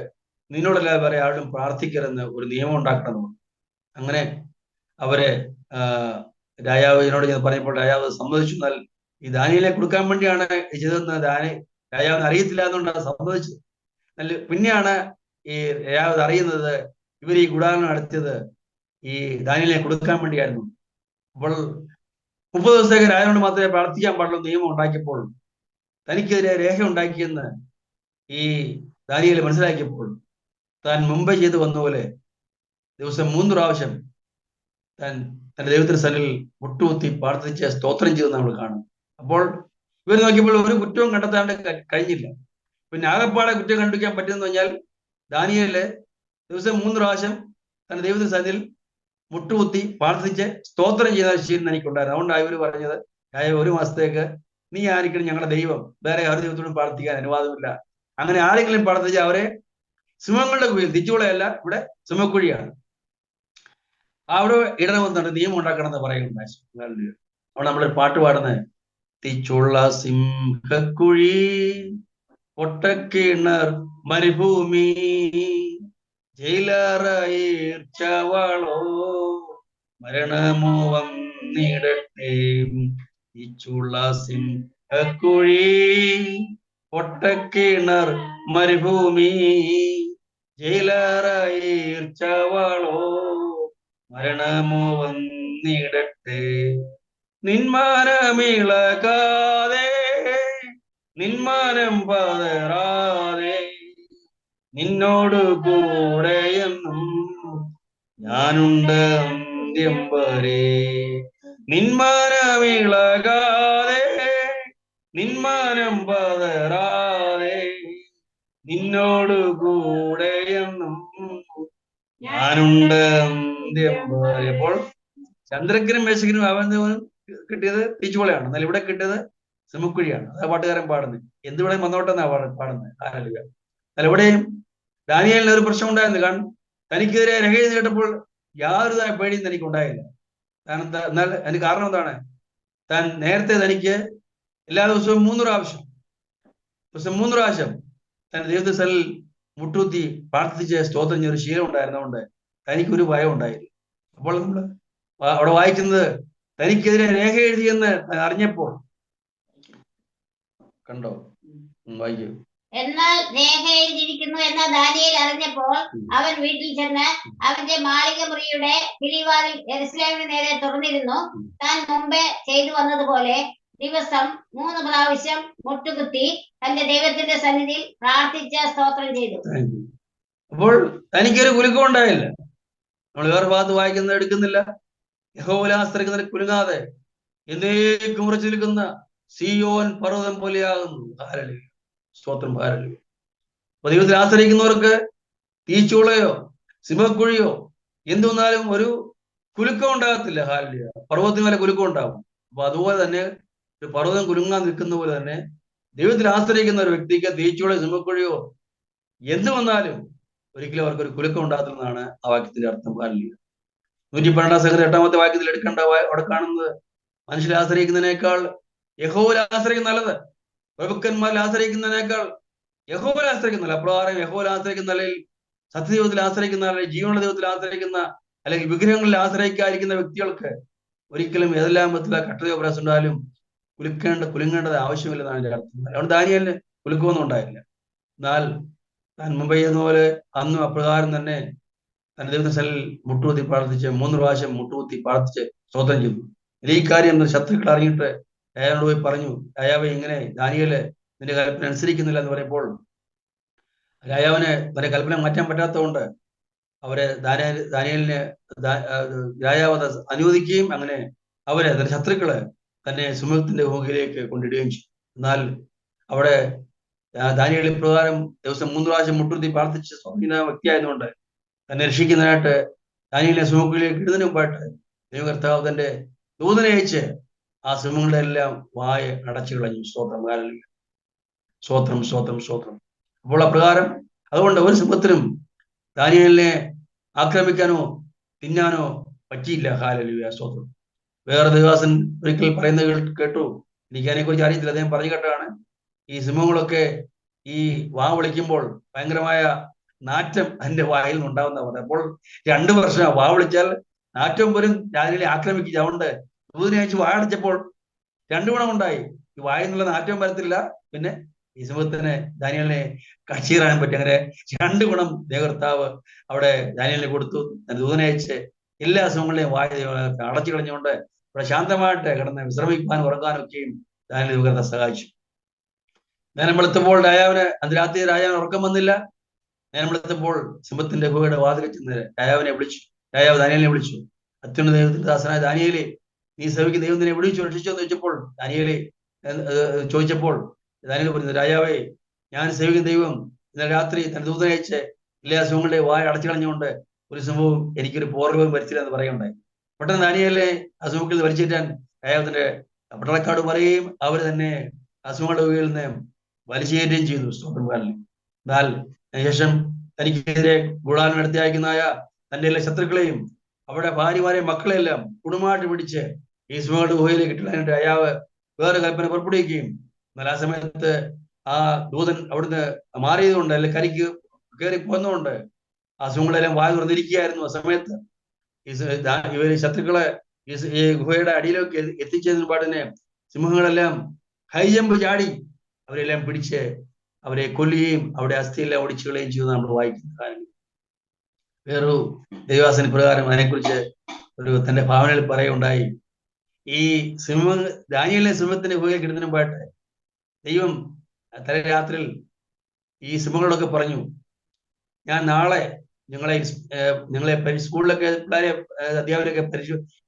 നിന്നോടല്ലാതെ വേറെ ആരോടും പ്രാർത്ഥിക്കരുതെന്ന് ഒരു നിയമം ഉണ്ടാക്കണം. അങ്ങനെ അവരെ രാജാവ് ഇതിനോട് പറഞ്ഞപ്പോൾ രാജാവ് സമ്മതിച്ചു. എന്നാൽ ഈ ദാനിയേലിനെ കൊടുക്കാൻ വേണ്ടിയാണ് ചെയ്തതെന്ന് രാജാവിന് അറിയത്തില്ല എന്നുകൊണ്ടാണ് സമ്മതിച്ചത്. എന്നാൽ പിന്നെയാണ് ഈ രാജാവ് അറിയുന്നത് ഇവർ ഈ ഗൂഢാലോചന നടത്തിയത് ഈ ദാനിയേലിനെ കൊടുക്കാൻ വേണ്ടിയായിരുന്നു. അപ്പോൾ 30 ദിവസത്തേക്ക് രാജാവിനോട് മാത്രമേ പ്രാർത്ഥിക്കാൻ പാടുള്ളൂ നിയമം ഉണ്ടാക്കിയപ്പോൾ തനിക്കെതിരെ രേഖ ഉണ്ടാക്കിയെന്ന് ഈ ദാനിയേൽ മനസ്സിലാക്കിയപ്പോൾ താൻ മുമ്പേ ചെയ്തു വന്ന പോലെ ദിവസം 3 പ്രാവശ്യം താൻ തന്റെ ദൈവത്തിന്റെ സന്നിധിയിൽ മുട്ടുകുത്തി പ്രാർത്ഥിച്ച് സ്തോത്രം ചെയ്ത് നമ്മൾ കാണും. അപ്പോൾ ഇവർ നോക്കിയപ്പോൾ ഒരു കുറ്റവും കണ്ടെത്താണ്ട് കഴിഞ്ഞില്ല. പിന്നെ ആകെപ്പാടെ കുറ്റം കണ്ടുപിടിക്കാൻ പറ്റുമെന്ന് പറഞ്ഞാൽ ദാനിയേല് ദിവസം 3 പ്രാവശ്യം തന്റെ ദൈവത്തിന്റെ സന്നിധിയിൽ മുട്ടുകുത്തി പ്രാർത്ഥിച്ച് സ്തോത്രം ചെയ്ത ശീലം എനിക്കുണ്ടായിരുന്നു. അതുകൊണ്ടാണ് ഇവർ പറഞ്ഞത്, 1 മാസത്തേക്ക് നീ ആയിരിക്കണം ഞങ്ങളുടെ ദൈവം, വേറെ ഒരു ദൈവത്തോടും പ്രാർത്ഥിക്കാൻ അനുവാദമില്ല. അങ്ങനെ ആരെങ്കിലും പ്രാർത്ഥിച്ചാൽ അവരെ സിംഹങ്ങളുടെ കുഴിയിൽ, തിച്ചുളയല്ല, ഇവിടെ സിംഹക്കുഴിയാണ്, അവിടെ ഇടണമെന്നുണ്ട്, നിയമം ഉണ്ടാക്കണം എന്ന് പറയുന്നുണ്ടായി. അവിടെ നമ്മളൊരു പാട്ട് പാടുന്നത്, തിച്ചുള്ള സിംഹക്കുഴി പൊട്ടക്കിണർ മരുഭൂമി ജയിലറയിർച്ചവളോ മരണമോ വന്നിടട്ടെ. തിച്ചുള്ള സിംഹക്കുഴി പൊട്ടക്കിണർ മരുഭൂമി ജയിലറയിർച്ചവളോ മരണമോ വന്നിടട്ടെ. നിന്മാനമിളകാതെ നിന്മാനം പതറാതെ നിന്നോട് കൂടെയെന്നും ഞാനുണ്ട് അന്ത്യം വരെ. നിന്മാനമിളകാതെ നിന്മാനം പതറാതെ നിന്നോട് കൂടെയെന്നും ഞാനുണ്ട് അന്ത്യം വരെ. അപ്പോൾ ചന്ദ്രക്കനും മേശകനും അവനവനും കിട്ടിയത് തീച്ചുപോളയാണ്, എന്നാൽ ഇവിടെ കിട്ടിയത് സിംഹക്കുഴിയാണ്. അതാ പാട്ടുകാരൻ പാടുന്നത്. എന്തുവിടെ വന്നോട്ടെന്നാ പാടുന്നത്. എന്നാൽ ഇവിടെയും ദാനിയേലിന് ഒരു പ്രശ്നം ഉണ്ടായിരുന്നു. കാരണം തനിക്കെതിരെ രഹ കേട്ടപ്പോൾ യാതൊരു പേടിയും തനിക്ക് ഉണ്ടായില്ല. എന്നാൽ അതിന് കാരണം എന്താണ്? താൻ നേരത്തെ തനിക്ക് എല്ലാ ദിവസവും 3 പ്രാവശ്യം തന്റെ ദൈവത്തെ സ്ഥലിൽ മുട്ടുകുത്തി പ്രാർത്ഥിച്ച് സ്തോത്രം ചെയ്ത ഒരു ശീലം ഉണ്ടായിരുന്നതുകൊണ്ട് തനിക്കൊരു ഭയം ഉണ്ടായില്ല. അപ്പോൾ നമ്മൾ അവിടെ വായിക്കുന്നത്, തനിക്കെതിരെ രേഖ എഴുതിയെന്ന് അറിഞ്ഞപ്പോൾ, കണ്ടോ, വായിക്കൂ. എന്നാൽ രേഖ എഴുതിയിരിക്കുന്നു എന്ന് ദാനിയേൽ അറിഞ്ഞപ്പോൾ അവൻ വീട്ടിൽ ചെന്ന് അവന്റെ മാളിക മുറിയുടെ കിളിവാതിൽ യെരൂശലേമിന് നേരെ തുറന്നിരുന്നു. താൻ മുമ്പേ ചെയ്തു വന്നതുപോലെ ദിവസം 3 പ്രാവശ്യം മുട്ടുകുത്തി തന്റെ ദൈവത്തിന്റെ സന്നിധിയിൽ പ്രാർത്ഥിച്ച് സ്തോത്രം ചെയ്തു. അപ്പോൾ തനിക്കൊരു കുലുക്കം ഉണ്ടായില്ല. നമ്മൾ വേറെ ഭാഗത്ത് വായിക്കുന്നത് എടുക്കുന്നില്ല. യഹോവയിൽ ആശ്രയിക്കുന്നവരെ കുലുങ്ങാതെ എന്നേക്കും ഉറച്ചു നിൽക്കുന്ന സിയോൻ പർവ്വതം പോലെയാകുന്നു. ഹല്ലേലൂയ, സ്തോത്രം, ഹല്ലേലൂയ. അപ്പൊ ദൈവത്തിൽ ആശ്രയിക്കുന്നവർക്ക് തീച്ചൂളയോ സിംഹക്കുഴിയോ എന്ത് വന്നാലും ഒരു കുലുക്കം ഉണ്ടാകത്തില്ല. ഹല്ലേലൂയ. പർവ്വതത്തിന് വരെ കുലുക്കം ഉണ്ടാകും. അപ്പൊ അതുപോലെ തന്നെ ഒരു പർവ്വതം കുലുങ്ങാൻ നിൽക്കുന്ന പോലെ തന്നെ ദൈവത്തിൽ ആശ്രയിക്കുന്ന ഒരു വ്യക്തിക്ക് തീച്ചൂളയോ സിംഹക്കുഴിയോ എന്ത് വന്നാലും ഒരിക്കലും അവർക്ക് ഒരു കുലുക്കം ഉണ്ടാകത്തില്ലെന്നാണ് ആ വാക്യത്തിന്റെ അർത്ഥം. ഹല്ലേലൂയ. 112 സംഗതി 8-ാമത്തെ വാക്യത്തിൽ എടുക്കേണ്ട അവിടെ കാണുന്നത്, മനുഷ്യരെ ആശ്രയിക്കുന്നതിനേക്കാൾ യഹോവയിൽ ആശ്രയിക്കുന്ന നല്ലത്, പ്രഭുക്കന്മാരിൽ ആശ്രയിക്കുന്നതിനേക്കാൾ യഹോവയിൽ ആശ്രയിക്കുന്നില്ല. അപ്രകാരം യഹോവയിൽ ആശ്രയിക്കുന്ന അല്ലെങ്കിൽ സത്യദൈവത്തിൽ ആശ്രയിക്കുന്ന അല്ലെങ്കിൽ ജീവനുള്ള ദൈവത്തിൽ ആശ്രയിക്കുന്ന അല്ലെങ്കിൽ വിഗ്രഹങ്ങളിൽ ആശ്രയിക്കാതിരിക്കുന്ന വ്യക്തികൾക്ക് ഒരിക്കലും ഏതെല്ലാം വിധത്തിലുള്ള കട്ടതയോ പ്രയാസം ഉണ്ടായാലും കുലുങ്ങേണ്ടത് ആവശ്യമില്ലെന്നാണ് എൻ്റെ അർത്ഥം. അതുകൊണ്ട് ദാനിയേലിന് കുലുക്കമൊന്നും ഉണ്ടായില്ല. എന്നാൽ താൻ മുമ്പ് ചെയ്യുന്ന പോലെ അന്നും അപ്രകാരം തന്നെ തന്റെ ദൈവത്തിന്റെ സ്ഥലിൽ മുട്ടുകുത്തി പ്രാർത്ഥിച്ച് 3 പ്രാവശ്യം മുട്ടുകുത്തി പ്രാർത്ഥിച്ച് സ്തോത്രം ചെയ്തു. ഈ കാര്യം ശത്രുക്കൾ അറിഞ്ഞിട്ട് രാജാവിനോട് പോയി പറഞ്ഞു, രാജാവെ, ഇങ്ങനെ ദാനിയേല് നിന്റെ കൽപ്പന അനുസരിക്കുന്നില്ല എന്ന് പറയുമ്പോൾ രാജാവിന് തന്റെ കൽപ്പന മാറ്റാൻ പറ്റാത്തതുകൊണ്ട് അവരെ ദാനിയേലിനെ രാജാവ് അനുവദിക്കുകയും അങ്ങനെ അവരെ തന്റെ ശത്രുക്കള് തന്നെ സിംഹത്തിന്റെ മുഖിലേക്ക് കൊണ്ടിടുകയും ചെയ്തു. എന്നാൽ അവിടെ ദാനിയേൽ ഇപ്രകാരം ദിവസം 3 പ്രാവശ്യം മുട്ടുകുത്തി പ്രാർത്ഥിച്ച് സ്വാധീന വ്യക്തിയായതുകൊണ്ട് തന്നെ രക്ഷിക്കുന്നതിനായിട്ട് ദാനിയേലിനെ സിംഹക്കുഴിയിലേക്ക് ഇടുന്നതിന് മുമ്പായിട്ട് ദൈവകർത്താവ് തന്റെ ദൂതനെ അയച്ച് ആ സിംഹങ്ങളുടെ എല്ലാം വായ അടച്ചു കളഞ്ഞു. സ്തോത്രം, ഹല്ലേലൂയ, സ്തോത്രം, സ്തോത്രം, സ്തോത്രം. അപ്പോൾ അപ്രകാരം അതുകൊണ്ട് ഒരു സിംഹത്തിനും ദാനിയേലിനെ ആക്രമിക്കാനോ തിന്നാനോ പറ്റിയില്ല. ഹല്ലേലൂയ, സ്തോത്രം. വേറെ ദേവദാസൻ ഒരിക്കൽ പറയുന്നത് കേട്ടു, എനിക്ക് അതിനെക്കുറിച്ച് അറിയത്തില്ല, അദ്ദേഹം പറഞ്ഞു കേട്ടതാണ്. ഈ സിംഹങ്ങളൊക്കെ ഈ വാ വിളിക്കുമ്പോൾ ഭയങ്കരമായ നാറ്റം അതിന്റെ വായിൽ നിന്നുണ്ടാവുന്ന പറഞ്ഞത്. അപ്പോൾ 2 വർഷം വാ വിളിച്ചാൽ നാറ്റം പോലും രാവിലെ ആക്രമിക്കും. അതുകൊണ്ട് ദൂതനയച്ച് വായ അടച്ചപ്പോൾ 2 ഗുണമുണ്ടായി. ഈ വായിൽ നിന്നുള്ള നാറ്റവും വരത്തില്ല, പിന്നെ ഈ സിംഹത്തിന് ദാനിയേലിനെ കച്ചീറാൻ പറ്റും. അങ്ങനെ 2 ഗുണം ദൈവകർത്താവ് അവിടെ ദാനിയേലിനെ കൊടുത്തു. ദൂതനയച്ച് എല്ലാ സിംഹങ്ങളെയും വായ അടച്ചു കളഞ്ഞുകൊണ്ട് ഇവിടെ ശാന്തമായിട്ട് കിടന്ന് വിശ്രമിക്കാനും ഉറങ്ങാനും ഒക്കെയും ദാനിയേൽ ദൈവകർത്താവ് സഹായിച്ചു. നേരം വെളുത്തപ്പോൾ അന്ന് രാത്രി രാജാവിന് ഉറക്കം വന്നില്ല. നേരം വെളുത്തപ്പോൾ സിംഹത്തിന്റെ ഗുഹയുടെ വാതിലിൽ ചെന്ന് രാജാവ് ദാനിയേലിനെ വിളിച്ചു. അത്യുന്നത ദൈവത്തിന്റെ ദാസനായ ദാനിയേലേ, നീ സേവിക്കുന്ന ദൈവം നിന്നെ വിളിച്ചു രക്ഷിച്ചോ എന്ന് ചോദിച്ചപ്പോൾ ദാനിയേൽ പറഞ്ഞു, രാജാവേ, ഞാൻ സേവിക്കുന്ന ദൈവം ഇന്നലെ രാത്രി തന്റെ ദൂതനയച്ച് എല്ലാ സിംഹങ്ങളുടെ വായ അടച്ചു കളഞ്ഞുകൊണ്ട് ഒരു സിംഹവും എനിക്കൊരു പോറലും വരുത്തില്ല എന്ന് പറയുണ്ടായി. പെട്ടെന്ന് ദാനിയേലിനെ ആ സിംഹത്തിൽ വലിച്ചേറ്റാൻ രാജാവിന്റെ പട്ടണക്കാട് പറയുകയും അവർ തന്നെ ആ സിംഹങ്ങളുടെ ഗുഹയിൽ നിന്ന് വലിച്ചേറ്റുകയും ചെയ്തു. സ്തോത്രകാരന്. എന്നാൽ അതിനുശേഷം തനിക്കെതിരെ ഗൂഢാലോചന നടത്തി അയക്കുന്നതായ തന്റെ എല്ലാ ശത്രുക്കളെയും അവിടെ ഭാര്യമാരെയും മക്കളെല്ലാം കുടുംബമായിട്ട് പിടിച്ച് ഈ സിംഹങ്ങളുടെ ഗുഹയിലേക്ക് ഇട്ടിടാനായിട്ട് രാജാവ് വേറെ കൽപ്പന പുറപ്പെടുവിക്കുകയും, എന്നാൽ ആ സമയത്ത് ആ ദൂതൻ അവിടുന്ന് മാറിയതുകൊണ്ട്, അല്ലെങ്കിൽ കരിക്ക് കയറി പോന്നതുകൊണ്ട് ആ സിംഹങ്ങളെല്ലാം വായ തുറന്നിരിക്കുകയായിരുന്നു. ആ സമയത്ത് ഇവര് ശത്രുക്കളെ ഈ ഗുഹയുടെ അടിയിലേക്ക് എത്തിച്ചതിന് പാടിനെ സിംഹങ്ങളെല്ലാം ഹൈജമ്പ് ചാടി അവരെല്ലാം പിടിച്ച് അവരെ കൊല്ലുകയും അവിടെ അസ്ഥിയെല്ലാം ഒടിച്ചു കളയുകയും ചെയ്തു നമ്മൾ വായിക്കുന്ന കാര്യം. വേറൊരു ദൈവാസന പ്രകാരം അതിനെക്കുറിച്ച് തന്റെ ഭാവനയിൽ പറയുണ്ടായി. ഈ ദാനിയേലിനെ സിംഹത്തിന്റെ ഗുഹയിൽ കിടന്നതിന് മുമ്പായിട്ട് ദൈവം തലരാത്രിയിൽ ഈ സിംഹങ്ങളൊക്കെ പറഞ്ഞു, ഞാൻ നാളെ നിങ്ങളെ സ്കൂളിലൊക്കെ പിള്ളേരെ അധ്യാപകരൊക്കെ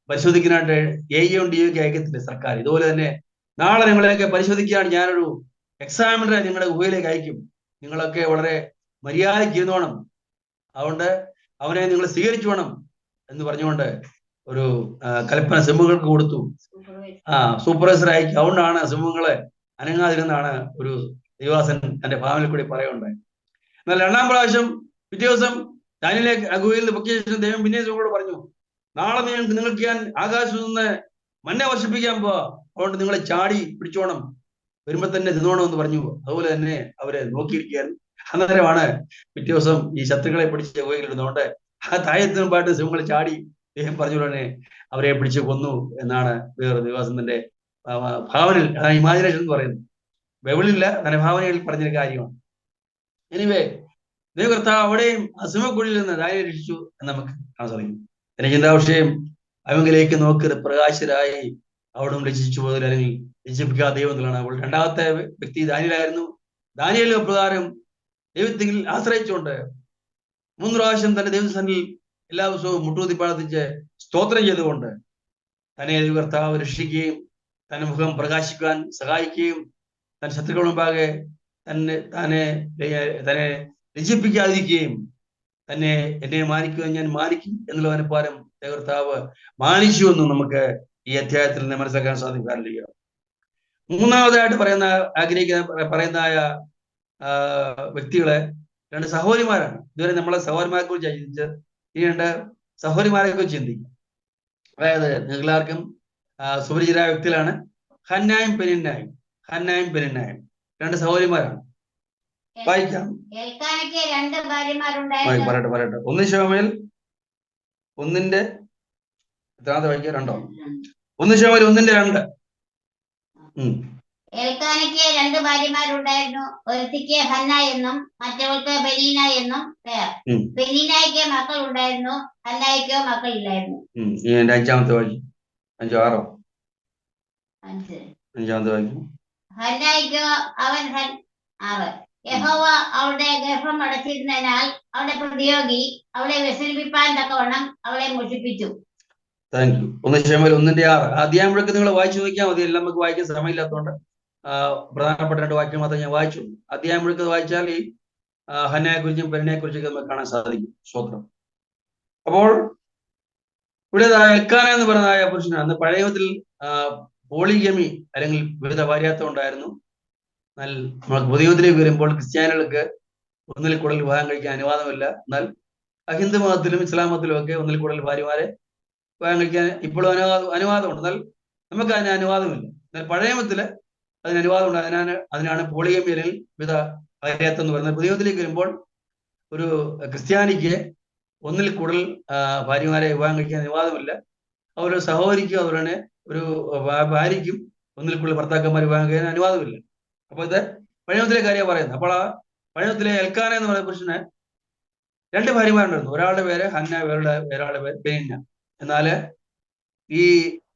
പരിശോധിക്കാനായിട്ട് AEO DO അയക്കത്തില്ല സർക്കാർ. ഇതുപോലെ തന്നെ നാളെ നിങ്ങളെയൊക്കെ പരിശോധിക്കുകയാണ്. ഞാനൊരു എക്സാമിനറെ നിങ്ങളുടെ ഗുഹയിലേക്ക് അയക്കും. നിങ്ങളൊക്കെ വളരെ മര്യാദയ്ക്ക് ഇരുന്നോണം, അതുകൊണ്ട് അവനെ നിങ്ങൾ സ്വീകരിച്ചു വേണം എന്ന് പറഞ്ഞുകൊണ്ട് ഒരു കൽപ്പന സിംഹങ്ങൾക്ക് കൊടുത്തു. സൂപ്പർവൈസർ അയക്കും. അതുകൊണ്ടാണ് സിംഹങ്ങളെ അനങ്ങാതിരുന്നാണ് ഒരു ദൈവാസൻ തന്റെ ഭാവനയിൽ കൂടി പറയുണ്ടായി. എന്നാൽ 2ാം പ്രാവശ്യം പിറ്റേ ദിവസം ദാനിയേലിനെ ഗുഹയിൽ നിന്ന് പൊക്കിയ ശേഷം ദൈവം പിന്നെ സിംഹങ്ങളോട് പറഞ്ഞു, നാളെ നിങ്ങൾക്ക് ഞാൻ ആകാശത്ത് നിന്ന് മന്ന വർഷിപ്പിക്കാൻ പോവാ, അതുകൊണ്ട് നിങ്ങളെ ചാടി പിടിച്ചോണം, വരുമ്പോ തന്നെ തിന്നോണം എന്ന് പറഞ്ഞു. അതുപോലെ തന്നെ അവരെ നോക്കിയിരിക്കുകയായിരുന്നു. അന്നേരമാണ് പിറ്റേ ദിവസം ഈ ശത്രുക്കളെ പിടിച്ച് ഗുഹയിൽ ഇടുന്നതുകൊണ്ട് ആ താഴത്തിന് മുമ്പായിട്ട് സിംഹങ്ങൾ ചാടി ദൈവം പറഞ്ഞ തന്നെ അവരെ പിടിച്ച് കൊന്നു എന്നാണ് വേറൊരു ദിവസത്തിന്റെ ഭാവനയിൽ, ഇമാജിനേഷൻ എന്ന് പറയുന്നത്. ബൈബിളില്ല, തന്റെ ഭാവനയിൽ പറഞ്ഞൊരു കാര്യമാണ്. എനിവേ, ദൈവകർത്താവ് അവിടെയും ആ സിംഹക്കുഴിയിൽ നിന്ന് ദാനിയേലിനെ രക്ഷിച്ചു എന്ന് നമുക്ക് കാണാൻ സാധിക്കും. എന്റെ ചിന്താവിഷയം, അവങ്കിലേക്ക് നോക്കി പ്രകാശരായി അവിടും രക്ഷിച്ചു പോയതിൽ, അല്ലെങ്കിൽ രക്ഷിപ്പിക്കാത്ത ദൈവം എന്നുള്ളതാണ്. അപ്പോൾ 2ാമത്തെ വ്യക്തി ദാനിയേലായിരുന്നു. ദാനിയേൽ പ്രകാരം ദൈവത്തിൽ ആശ്രയിച്ചുകൊണ്ട് 3 പ്രാവശ്യം തന്റെ ദൈവസന്നിധിയിൽ എല്ലാ ദിവസവും മുട്ടുകുത്തി പ്രാർത്ഥിച്ച് സ്തോത്രം ചെയ്തുകൊണ്ട് തന്നെ ദൈവകർത്താവ് രക്ഷിക്കുകയും തന്റെ മുഖം പ്രകാശിക്കാൻ സഹായിക്കുകയും തന്റെ ശത്രുക്കളുടെ മുമ്പാകെ തന്നെ രക്ഷിപ്പിക്കാതിരിക്കുകയും തന്നെ എന്നെ മാനിക്കുക ഞാൻ മാനിക്കും എന്നുള്ള അനുപാരം ദൈവകർത്താവ് മാനിച്ചു എന്നും നമുക്ക് ഈ അധ്യായത്തിൽ നിന്ന് മനസ്സിലാക്കാൻ സാധിക്കാറില്ല. 3ാമതായിട്ട് പറയുന്നതായ വ്യക്തികളെ 2 സഹോദരിമാരാണ്. ഇതുവരെ നമ്മളെ സഹോദരിമാരെ കുറിച്ച് ചിന്തിച്ചത്. ഈ 2 സഹോദരിമാരെ കുറിച്ച് ചിന്തിക്കും. അതായത് നിങ്ങളാർക്കും സുപരിചിതരായ വ്യക്തികളാണ്. ഹന്നായും പെനിന്നായും 2 സഹോദരിമാരാണ്. വായിക്കാം. പറയട്ടെ. 1 ശമൂവേൽ 1-ന്റെ എത്രാമത്തെ വായിക്കാം? 2. 1 ശമൂവേൽ 1-2. എൽക്കാനയ്ക്ക് 2 ഭാര്യമാരുണ്ടായിരുന്നു. ഒരുത്തിക്ക് ഹന്ന എന്നും മറ്റവൾക്ക് പെനീന എന്നും പേർ. പെനീനായ്ക്ക് മക്കൾ ഉണ്ടായിരുന്നു, ഹന്നായ്ക്കോ മക്കളില്ലായിരുന്നു. 5-ാമത്തെ വായിക്കും. 5-6. 5-ാമത്തെ വായിക്കും. ഹന്നായ്ക്കോ അവൻ 6. യഹോവ അവളുടെ ഗർഭം അടച്ചിരുന്നതിനാൽ അവളുടെ പ്രതിയോഗി അവളെ വ്യസനിപ്പിപ്പാൻ തക്കവണ്ണം അവളെ മോഷിപ്പിച്ചു. Thank you. 1 ശമൂവേൽ 1-6 അധ്യായം മുഴുവൻ നിങ്ങൾ വായിച്ചു നോക്കിയാൽ മതി. എല്ലാം നമുക്ക് വായിക്കാൻ സമയമില്ലാത്തതുകൊണ്ട് പ്രധാനപ്പെട്ട 2 വാക്യം മാത്രമേ ഞാൻ വായിച്ചു. അധ്യായം മുഴുവൻ വായിച്ചാൽ ഈ ഹന്നയെ കുറിച്ചും പെനിനെ കുറിച്ചൊക്കെ നമുക്ക് കാണാൻ സാധിക്കും. സ്തോത്രം. അപ്പോൾ ഇവിടെ എൽക്കാന എന്ന് പറയുന്നതായ പുരുഷനാണ്. അന്ന് പഴയ നിയമത്തിൽ പോളിഗമി അല്ലെങ്കിൽ വിവിധ ഭാര്യാത്വം ഉണ്ടായിരുന്നു. എന്നാൽ നമ്മൾ പുതിയ നിയമത്തിലേക്ക് വരുമ്പോൾ ക്രിസ്ത്യാനികൾക്ക് 1-ൽ കൂടുതൽ വിവാഹം കഴിക്കാൻ അനുവാദമില്ല. എന്നാൽ ഹിന്ദു മതത്തിലും ഇസ്ലാം മതത്തിലും ഒക്കെ 1-ൽ കൂടുതൽ ഭാര്യമാരെ വിവാഹം കഴിക്കാൻ ഇപ്പോഴും അനുവാദമുണ്ട്. എന്നാൽ നമുക്ക് അതിന് അനുവാദമില്ല. എന്നാൽ പഴയ നിയമത്തില് അതിന് അനുവാദമുണ്ട്. അതിനാണ് പോളിഗമി അല്ലെങ്കിൽ വിവിധ ഭാര്യാത്വം എന്ന് പറയുന്നത്. പുതിയ നിയമത്തിലേക്ക് വരുമ്പോൾ ഒരു ക്രിസ്ത്യാനിക്ക് ഒന്നിൽ കൂടുതൽ ഭാര്യമാരെ വിവാഹം കഴിക്കാൻ അനുവാദമില്ല. അതുപോലെ സഹോദരിക്കും അതുപോലെ ഒരു ഭാര്യയ്ക്കും ഒന്നിൽ കൂടുതൽ ഭർത്താക്കന്മാർ വിവാഹം കഴിക്കാൻ അനുവാദമില്ല. അപ്പൊ ഇത് പഴയത്തിലെ കാര്യം പറയുന്നത്. അപ്പോൾ ആ പഴയത്തിലെ എൽക്കാന എന്ന് പറയുന്ന പുരുഷന് 2 ഭാര്യമാരുണ്ടായിരുന്നു. ഒരാളുടെ പേര് ഹന്ന, വേറൊരാളുടെ പേര് പെനിന്ന. എന്നാല് ഈ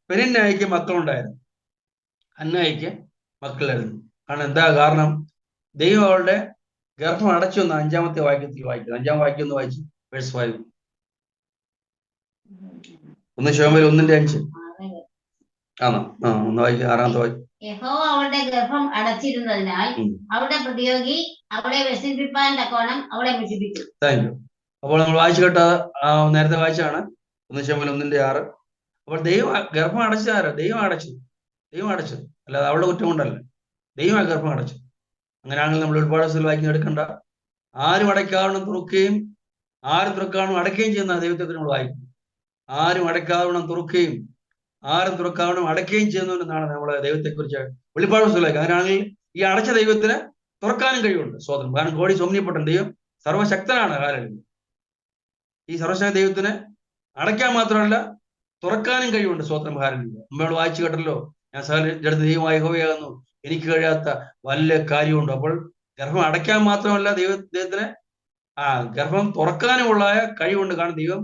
പെനിന്നയ്ക്ക് മക്കളുണ്ടായിരുന്നു, ഹന്നയ്ക്ക് മക്കളായിരുന്നു. കാരണം ദൈവം അവളുടെ ഗർഭം അടച്ചു എന്ന് 5-ാമത്തെ വാക്യത്തിൽ വായിക്കുന്നത്. 5-ാം വാക്യം ഒന്ന് വായിച്ചു, വേഴ്സ് 5. 1 ശമൂവേൽ 1:5 ആണോ? ഒന്ന് വായിക്കുക, 6-ാമത്തെ വാക്യം. യഹോവ അവളുടെ ഗർഭം അടച്ചിരുന്നതിനാൽ അവളുടെ പ്രതിയോഗി അവളെ വ്യസിപ്പിപ്പാൻ തക്കവണ്ണം അവളെ നശിപ്പിച്ചു. Thank you. അപ്പോൾ നമ്മൾ വായിച്ചു കേട്ട നേരത്തെ വായിച്ചാണ് 1 ശമൂവേൽ 1:6. അപ്പോൾ ഗർഭം അടച്ചതാരോ? ദൈവം അടച്ചു. അല്ലാതെ അവളുടെ കുറ്റം കൊണ്ടല്ല, ദൈവം ആ ഗർഭം അടച്ചു. അങ്ങനെയാണെങ്കിൽ നമ്മൾ ഒരുപാട് സ്ഥലം വായിക്കാൻ എടുക്കണ്ട. ആരും അടയ്ക്കാവണ്ണം തുറക്കുകയും ആരും തുറക്കാവണ്ണം അടയ്ക്കുകയും ചെയ്യുന്ന ദൈവത്തെ നമ്മൾ വായിക്കും. ആരും അടയ്ക്കാവണ്ണം തുറക്കുകയും ആരും തുറക്കാവണ്ണം അടയ്ക്കുകയും ചെയ്യുന്നതെന്നാണ് നമ്മളെ ദൈവത്തെക്കുറിച്ച് വെളിപ്പാട് പുസ്തകം. അങ്ങനെയാണെങ്കിൽ ഈ അടച്ച ദൈവത്തിന് തുറക്കാനും കഴിവുണ്ട്. സ്വതന്ത്രം. കാരണം ഗോഡ് ഈസ് ഓംനിപോട്ടന്റ്. ദൈവം സർവശക്തനാണ്. കാലം ഈ സർവശക്ത ദൈവത്തിന് അടയ്ക്കാൻ മാത്രമല്ല തുറക്കാനും കഴിവുണ്ട്. സ്വതന്ത്രം. ഹാലലുയ. നമ്മൾ വായിച്ചു കേട്ടല്ലോ, ഞാൻ സകലജട ദൈവമായ യഹോവയാകുന്നു, എനിക്ക് കഴിയാത്ത വല്ല കാര്യമുണ്ട്. അപ്പോൾ ഗർഭം അടയ്ക്കാൻ മാത്രമല്ല ദൈവത്തിന് ഗർഭം തുറക്കാനുമുള്ള കഴിവുണ്ട്. കാരണം ദൈവം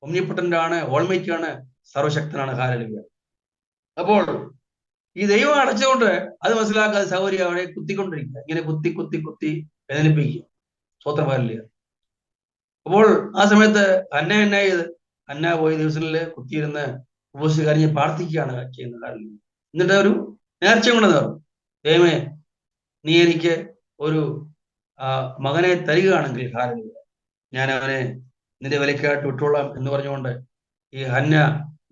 ഒംനിപോട്ടന്റ് ആണ്, ഓൾമൈറ്റി ആണ്, സർവശക്തനാണ്. ഹാലലുയ. അപ്പോൾ ഈ ദൈവം അടച്ചുകൊണ്ട് അത് മനസ്സിലാക്കാതെ സഹോദരി അവരെ കുത്തിക്കൊണ്ടിരിക്കുക. ഇങ്ങനെ കുത്തി വേദനിപ്പിക്കുക. സ്വതന്ത്രം. ഹാലലുയ. അപ്പോൾ ആ സമയത്ത് അന്ന പോയി ദിവസങ്ങളിൽ കുത്തിയിരുന്ന് ഉപസിച്ച് കരഞ്ഞ് പ്രാർത്ഥിക്കുകയാണ് ചെയ്യുന്നത്. ഹാലലുയ. എന്നിട്ട് ഒരു നേർച്ച കൊണ്ട് നേർന്നു, ദൈവമേ നീ എനിക്ക് ഒരു മകനെ തരികയാണെങ്കിൽ ഹാലലുയ, ഞാൻ അവനെ നിന്റെ വിലക്കായിട്ട് വിട്ടോളാം എന്ന് പറഞ്ഞുകൊണ്ട് ഈ ഹന്ന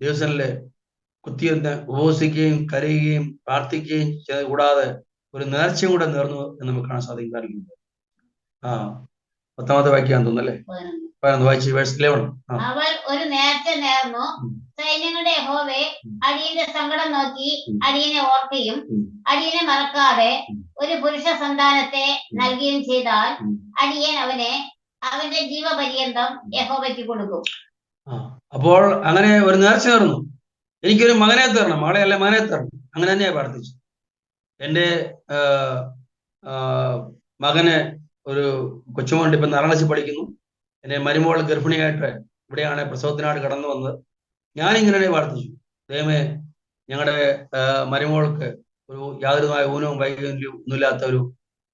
ദിവസങ്ങളില് കുത്തിയിരുന്ന് ഉപവസിക്കുകയും കരയുകയും പ്രാർത്ഥിക്കുകയും ചെയ്ത് കൂടാതെ ഒരു നേർച്ചയും കൂടെ നേർന്നു എന്ന് നമുക്ക് കാണാൻ സാധിക്കും. 10-ാമത്തെ വാക്യാന്ന് തോന്നുന്നല്ലേ? വായിച്ചു, വേഴ്സ് 11. അവൾ ഒരു നേർച്ച നേർന്നു, സൈന്യങ്ങളുടെ യഹോവേ അടിയന്റെ സങ്കടം നോക്കി അടിയനെ ഓർക്കുകയും അടിയനെ മറക്കാതെ ഒരു പുരുഷ സന്താനത്തെ നൽകുകയും ചെയ്താൽ അടിയൻ അവന്റെ ജീവപര്യന്തം യഹോവയ്ക്ക് കൊടുക്കും. അപ്പോൾ അങ്ങനെ ഒരു നേർച്ച നേർന്നു, എനിക്കൊരു മകനെ തരണം, മകളെയല്ല മകനെ തരണം. അങ്ങനെ തന്നെയാ പ്രാർത്ഥിച്ചു. എൻ്റെ മകന് ഒരു കൊച്ചുമോണ്ട് ഇപ്പം 4ാം ക്ലാസ്സിൽ പഠിക്കുന്നു. എൻ്റെ മരുമോൾ ഗർഭിണിയായിട്ട് ഇവിടെയാണ് പ്രസവത്തിനായിട്ട് കടന്നു വന്നത്. ഞാനിങ്ങനെ പ്രാർത്ഥിച്ചു, ദൈവമേ ഞങ്ങളുടെ മരുമോൾക്ക് ഒരു യാതൊരുമായ ഊനവും വൈകല്യവും ഒന്നുമില്ലാത്ത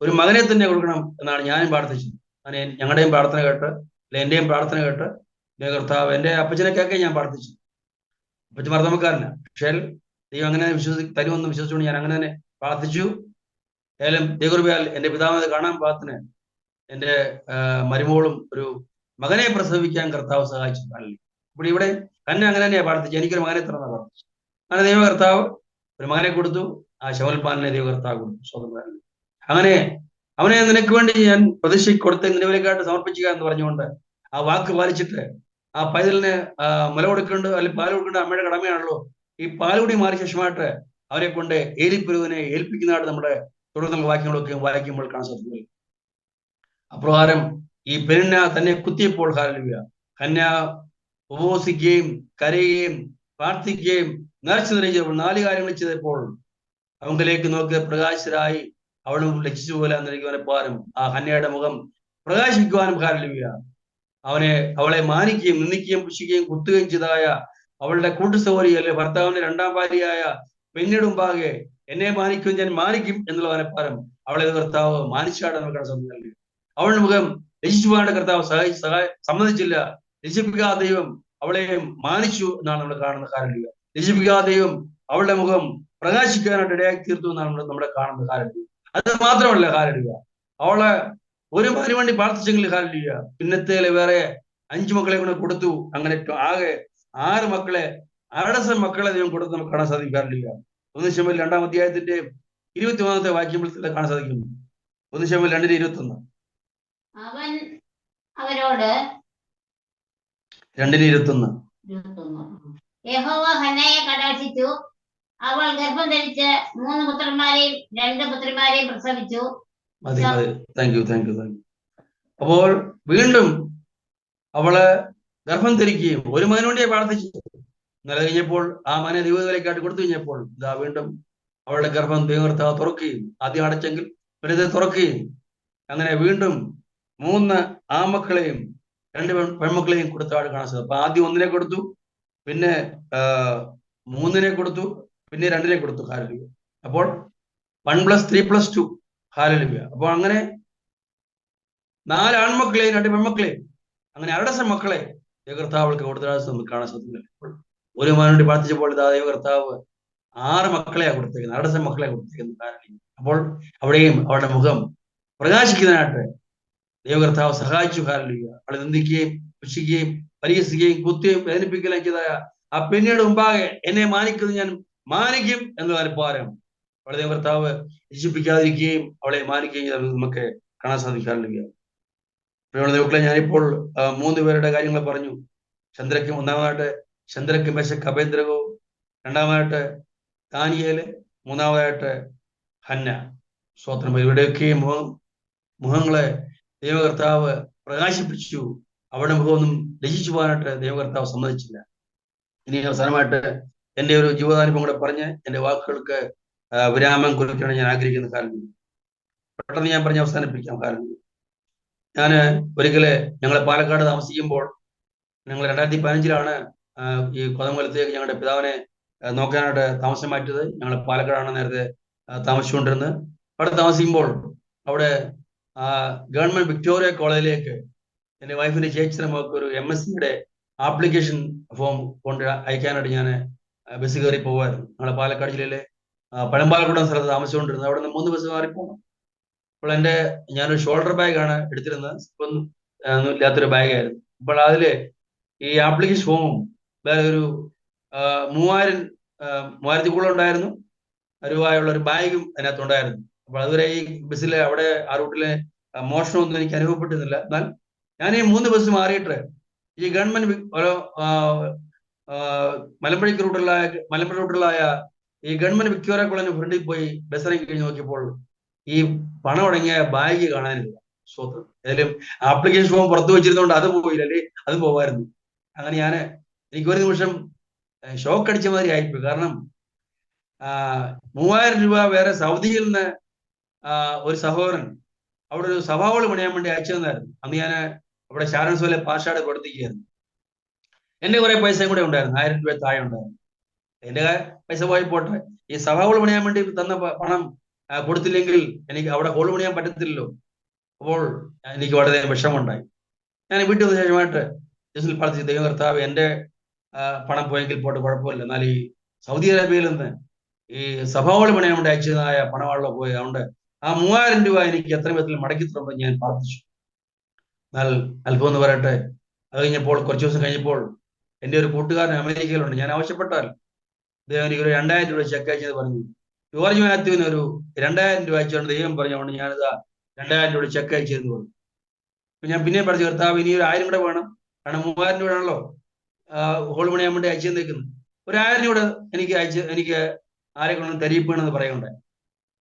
ഒരു മകനെ തന്നെ കൊടുക്കണം എന്നാണ് ഞാനും പ്രാർത്ഥിച്ചത്. അങ്ങനെ ഞങ്ങളുടെയും പ്രാർത്ഥന കേട്ട്, അല്ലെ എൻ്റെയും പ്രാർത്ഥന കേട്ട് കർത്താവ് എൻ്റെ അപ്പച്ചനൊക്കെ ഞാൻ പ്രാർത്ഥിച്ചു. അപ്പച്ചൻ മർദ്ദമക്കാരന, പക്ഷേ ദൈവം അങ്ങനെ തരുമെന്ന് വിശ്വസിച്ചുകൊണ്ട് ഞാൻ അങ്ങനെ തന്നെ പ്രാർത്ഥിച്ചു. ഏതായാലും ദൈവകൃപയാൽ എൻ്റെ പിതാവിനെ കാണാൻ പാകത്തിന് എൻ്റെ മരുമോളും ഒരു മകനെ പ്രസവിക്കാൻ കർത്താവ് സഹായിച്ചു. അപ്പോൾ ഇവിടെ തന്നെ അങ്ങനെ തന്നെയാണ് പ്രാർത്ഥിച്ചു, എനിക്കൊരു മകനെ തരണം പ്രാർത്ഥിച്ചു. അങ്ങനെ ദൈവ കർത്താവ് ഒരു മകനെ കൊടുത്തു. ആ ശമൽപാലിനെ ദൈവ കർത്താവ് കൊടുത്തു. സ്വതന്ത്രം. അങ്ങനെ അവനെ നിനക്ക് വേണ്ടി ഞാൻ പ്രതിഷ്ഠ കൊടുത്ത് നിലവിലേക്കായിട്ട് സമർപ്പിക്കുക എന്ന് പറഞ്ഞുകൊണ്ട് ആ വാക്ക് പാലിച്ചിട്ട് ആ പൈതലിന് മുല കൊടുക്കേണ്ട അല്ലെങ്കിൽ പാൽ കൊടുക്കേണ്ട അമ്മയുടെ കടമയാണല്ലോ. ഈ പാലുകൂടി മാറിയ ശേഷമായിട്ട് അവരെ കൊണ്ട് ഏലിപ്പുരുവിനെ ഏൽപ്പിക്കുന്നതായിട്ട് നമ്മുടെ തുടർന്നുള്ള വാക്യങ്ങളൊക്കെ വായിക്കുമ്പോൾ കാണാൻ സാധിക്കും. അപ്രകാരം ഈ പെനിന്ന തന്നെ കുത്തിയപ്പോൾ ഹാലലുയ, ഹന്ന ഉപവസിക്കുകയും കരയുകയും പ്രാർത്ഥിക്കുകയും നേർച്ച നിറയിച്ചപ്പോൾ 4 കാര്യങ്ങൾ ചെയ്തപ്പോൾ അവങ്കിലേക്ക് നോക്കി പ്രകാശരായി അവളും ലക്ഷിച്ചു പോലെ എന്നിരിക്കുവാനും ആ ഹന്നയുടെ മുഖം പ്രകാശിക്കുവാനും ഹാലലുയ. അവളെ മാനിക്കുകയും നിന്ദിക്കുകയും പുഷിക്കുകയും കുത്തുകയും ചെയ്തതായ അവളുടെ കൂട്ടുസഹോദരി അല്ലെ ഭർത്താവിന്റെ 2ാം ഭാര്യയായ പെണ്ണിയുടെ മുമ്പാകെ എന്നെ മാനിക്കും ഞാൻ മാനിക്കും എന്നുള്ള വനപ്പാരം അവളെ കർത്താവ് മാനിച്ചാണ് നമുക്ക് സാധിക്കും. അവളുടെ മുഖം രചിച്ചു പോകാണ്ട് കർത്താവ് സമ്മതിച്ചില്ല. രചിപ്പിക്കാതെ ദൈവം അവളെ മാനിച്ചു എന്നാണ് നമ്മൾ കാണുന്ന ഹാലലുയ. രചിപ്പിക്കാതെ ദൈവം അവളുടെ മുഖം പ്രകാശിക്കാനായിട്ട് ഇടയാക്കി തീർത്തു എന്നാണ് നമ്മുടെ കാണുന്ന ഹാലലുയ. അത് മാത്രമല്ല ഹാലലുയ, അവളെ ഒരു മകന് വേണ്ടി പ്രാർത്ഥിച്ചെങ്കിൽ ഹാലലുയ പിന്നത്തേലെ വേറെ 5 മക്കളെ കൂടെ കൊടുത്തു. അങ്ങനെ ആകെ 6 മക്കളെ, 6 മക്കളെ ദൈവം കൊടുത്ത് നമുക്ക് കാണാൻ സാധിക്കും. ഹാലലുയ. 1 ശമൂവേൽ 2-ാം അധ്യായത്തിന്റെ 21-ാമത്തെ വാക്യത്തിൽ കാണാൻ സാധിക്കുന്നു. 1 ശമൂവേൽ 2:21. അവൻ അവരോട് 2:21 യഹോവ ഹന്നയെ കടാക്ഷിച്ചു, അവൾ ഗർഭം ധരിച്ച് 3 പുത്രന്മാരെയും 2 പുത്രിമാരെയും പ്രസവിച്ചു. Thank you. അപ്പോൾ വീണ്ടും അവള് ഗർഭം ധരിക്കുകയും ഒരു മകന് വേണ്ടിയെ പ്രാർത്ഥിച്ചു. ഇന്നലെ കഴിഞ്ഞപ്പോൾ ആ മകനെ ദൈവത്തിലേക്കായിട്ട് കൊടുത്തു കഴിഞ്ഞപ്പോൾ ഇതാ വീണ്ടും അവളുടെ ഗർഭം ദൈവകർത്താവ് തുറക്കുകയും, ആദ്യം അടച്ചെങ്കിൽ പിന്നെ തുറക്കുകയും, അങ്ങനെ വീണ്ടും 3 ആമക്കളെയും 2 പെൺമക്കളെയും കൊടുത്തതായിട്ട് കാണാൻ സാധിക്കും. അപ്പൊ ആദ്യം 1 കൊടുത്തു, പിന്നെ 3 കൊടുത്തു, പിന്നെ 2 കൊടുത്തു. ഹാലലുയ. അപ്പോൾ 1 + 3 + 2. ഹാലലുയ. അപ്പോൾ അങ്ങനെ 4 ആൺമക്കളെയും 2 പെൺമക്കളെയും, അങ്ങനെ അരടസം മക്കളെ ദൈവകർത്താവ് അവൾക്ക് കൊടുത്തതായിട്ട് നമുക്ക് കാണാൻ സാധിക്കും. ഒരു മകന് വേണ്ടി പ്രാർത്ഥിച്ചപ്പോൾ ഇതാ ദൈവകർത്താവ് 6 മക്കളെയാണ് കൊടുത്തേക്കുന്നത്, അരടസം മക്കളെ കൊടുത്തേക്കുന്നത്. അപ്പോൾ അവിടെയും അവളുടെ മുഖം പ്രകാശിക്കുന്നതിനായിട്ട് ദൈവകർത്താവ് സഹായിച്ചു. ഹാലലുയ. അവളെ നിന്ദിക്കുകയും പുച്ഛിക്കുകയും പരിഹസിക്കുകയും കുത്തുകയും വേദനിപ്പിക്കുകയും ചെയ്തായ ആ പിന്നീട് മുമ്പാകെ എന്നെ മാനിക്കുന്നത് ഞാൻ മാനിക്കും എന്ന കൽപ്പാരം അവളെ ദൈവകർത്താവ് നശിപ്പിക്കാതിരിക്കുകയും അവളെ മാനിക്കുകയും ചെയ്താൽ നമുക്ക് കാണാൻ സാധിക്കാറില്ല. ദൈവക്കളെ, ഞാനിപ്പോൾ 3 പേരുടെ കാര്യങ്ങൾ പറഞ്ഞു. ചന്ദ്രയ്ക്ക് ഒന്നാമതായിട്ട് ചന്ദ്രയ്ക്ക് മേശക്ക് അബേദ്നെഗോ, രണ്ടാമതായിട്ട് ദാനിയേല്, മൂന്നാമതായിട്ട് ഹന്ന. സ്വത്രം. ഇവിടെയൊക്കെ മുഖങ്ങളെ ദൈവകർത്താവ് പ്രകാശിപ്പിച്ചു. അവിടെ മുഖമൊന്നും രചിച്ചു പോകാനായിട്ട് ദൈവകർത്താവ് സമ്മതിച്ചില്ല. ഇനി അവസാനമായിട്ട് എൻ്റെ ഒരു ജീവിതാനുഭവം കൂടെ പറഞ്ഞ് എൻ്റെ വാക്കുകൾക്ക് വിരാമം കുറിക്കാണ് ഞാൻ ആഗ്രഹിക്കുന്ന. കാരണം പെട്ടെന്ന് ഞാൻ പറഞ്ഞ് അവസാനിപ്പിക്കാം. കാരണം ഞാൻ ഒരിക്കല് ഞങ്ങൾ പാലക്കാട് താമസിക്കുമ്പോൾ, ഞങ്ങൾ 2015-ലാണ് ഈ കൊതമംഗലത്തേക്ക് ഞങ്ങളുടെ പിതാവിനെ നോക്കാനായിട്ട് താമസം മാറ്റിയത്. ഞങ്ങൾ പാലക്കാടാണ് നേരത്തെ താമസിച്ചുകൊണ്ടിരുന്നത്. അവിടെ താമസിക്കുമ്പോൾ അവിടെ ഗവൺമെന്റ് വിക്ടോറിയ കോളേജിലേക്ക് എൻ്റെ വൈഫിന്റെ ചേച്ചിയുടെ മകൾക്ക് ഒരു MSc-യുടെ ആപ്ലിക്കേഷൻ ഫോം കൊണ്ട് അയക്കാനായിട്ട് ഞാൻ ബസ് കയറി പോകുമായിരുന്നു. ഞങ്ങളെ പാലക്കാട് ജില്ലയിലെ പഴമ്പാലക്കുടം സ്ഥലത്ത് താമസിച്ചുകൊണ്ടിരുന്നത്. അവിടെ നിന്ന് 3 ബസ് മാറി പോകണം. അപ്പോൾ ഞാനൊരു ഷോൾഡർ ബാഗാണ് എടുത്തിരുന്നത്, ഒന്നും ഇല്ലാത്തൊരു ബാഗായിരുന്നു. അപ്പോൾ അതില് ഈ ആപ്ലിക്കേഷൻ ഫോമും വേറെ ഒരു 3000 കൂടുതൽ ഉണ്ടായിരുന്നു രൂപയുള്ള ഒരു ബാഗും അതിനകത്തുണ്ടായിരുന്നു. അപ്പോൾ അതുവരെ ഈ ബസ്സിൽ അവിടെ ആ റൂട്ടിലെ മോഷണമൊന്നും എനിക്ക് അനുഭവപ്പെട്ടിരുന്നില്ല. എന്നാൽ ഞാൻ ഈ 3 ബസ് മാറിയിട്ട് ഈ ഗവൺമെന്റ് മലമ്പുഴ റൂട്ടിലായ ഈ ഗവൺമെന്റ് വിക്ടോറിയ കോളേജിന് ഫ്രണ്ടിൽ പോയി ബസ് ഇറങ്ങി കഴിഞ്ഞ് നോക്കിയപ്പോൾ ഈ പണം അടങ്ങിയ ബാഗ് കാണാനില്ല. സ്വന്തം ഏതായാലും ആപ്ലിക്കേഷൻ ഫോം പുറത്തു വെച്ചിരുന്നോണ്ട് അത് പോയില്ല, അല്ലേ അത് പോവായിരുന്നു. അങ്ങനെ എനിക്കൊരു നിമിഷം ഷോക്ക് അടിച്ച മാതിരി ആയിപ്പോയി. കാരണം 3000 രൂപ വേറെ സൗദിയിൽ നിന്ന് ഒരു സഹോദരൻ അവിടെ ഒരു സഭാവോള് പണിയാൻ വേണ്ടി അയച്ചു തന്നായിരുന്നു. അന്ന് ഞാൻ അവിടെ ഷാരൻസോലെ പാഷാട് പ്രവർത്തിക്കുകയായിരുന്നു. എന്റെ കുറെ പൈസയും കൂടെ ഉണ്ടായിരുന്നു, 1000 രൂപ താഴെ ഉണ്ടായിരുന്നു. എന്റെ പൈസ പോയി പോട്ടെ, ഈ സഭാവോള് പണിയാൻ വേണ്ടി തന്ന പണം കൊടുത്തില്ലെങ്കിൽ എനിക്ക് അവിടെ ഹോള് പണിയാൻ പറ്റത്തില്ലല്ലോ. അപ്പോൾ എനിക്ക് വളരെ വിഷമമുണ്ടായി. ഞാൻ വീട്ടിൽ വന്ന ശേഷമായിട്ട് ജസ്റ്റിൽ പ്രാർത്ഥിച്ചു, ദൈവകർത്താവ് എൻ്റെ പണം പോയെങ്കിൽ പോട്ട് കുഴപ്പമില്ല, എന്നാൽ ഈ സൗദി അറേബ്യയിൽ നിന്ന് ഈ സഭാവോള് പണിയാൻ വേണ്ടി അയച്ചതായ പണമാണല്ലോ പോയത്. അതുകൊണ്ട് ആ 3000 രൂപ എനിക്ക് എത്ര വിധത്തിൽ മടക്കി തരുമ്പോൾ ഞാൻ പ്രാർത്ഥിച്ചു. എന്നാൽ അല്പം എന്ന് പറയട്ടെ, അത് കഴിഞ്ഞപ്പോൾ കുറച്ച് ദിവസം കഴിഞ്ഞപ്പോൾ എൻ്റെ ഒരു കൂട്ടുകാരൻ അമേരിക്കയിലുണ്ട്. ഞാൻ ആവശ്യപ്പെട്ടാൽ ദൈവം എനിക്ക് ഒരു 2000 രൂപ ചെക്ക് അയച്ചത് പറഞ്ഞു. ജോർജ് മാത്യുവിന് ഒരു 2000 രൂപ അയച്ചുകൊണ്ട് ദൈവം പറഞ്ഞുകൊണ്ട് ഞാനിതാ 2000 രൂപ ചെക്ക് അയച്ചിരുന്നു പറഞ്ഞു. അപ്പൊ ഞാൻ പിന്നെ പറഞ്ഞു, കർത്താവ് ഇനി ഒരു 1000 കൂടെ വേണം, കാരണം 3000 രൂപ ആണല്ലോ ഹോൾ പണിയാൻ വേണ്ടി അയച്ചു തന്നേക്കുന്നത്. ഒരു 1000 രൂപ എനിക്ക് ആരെ കൊണ്ടും തരീപ്പണെന്ന് പറയുന്നുണ്ടായി.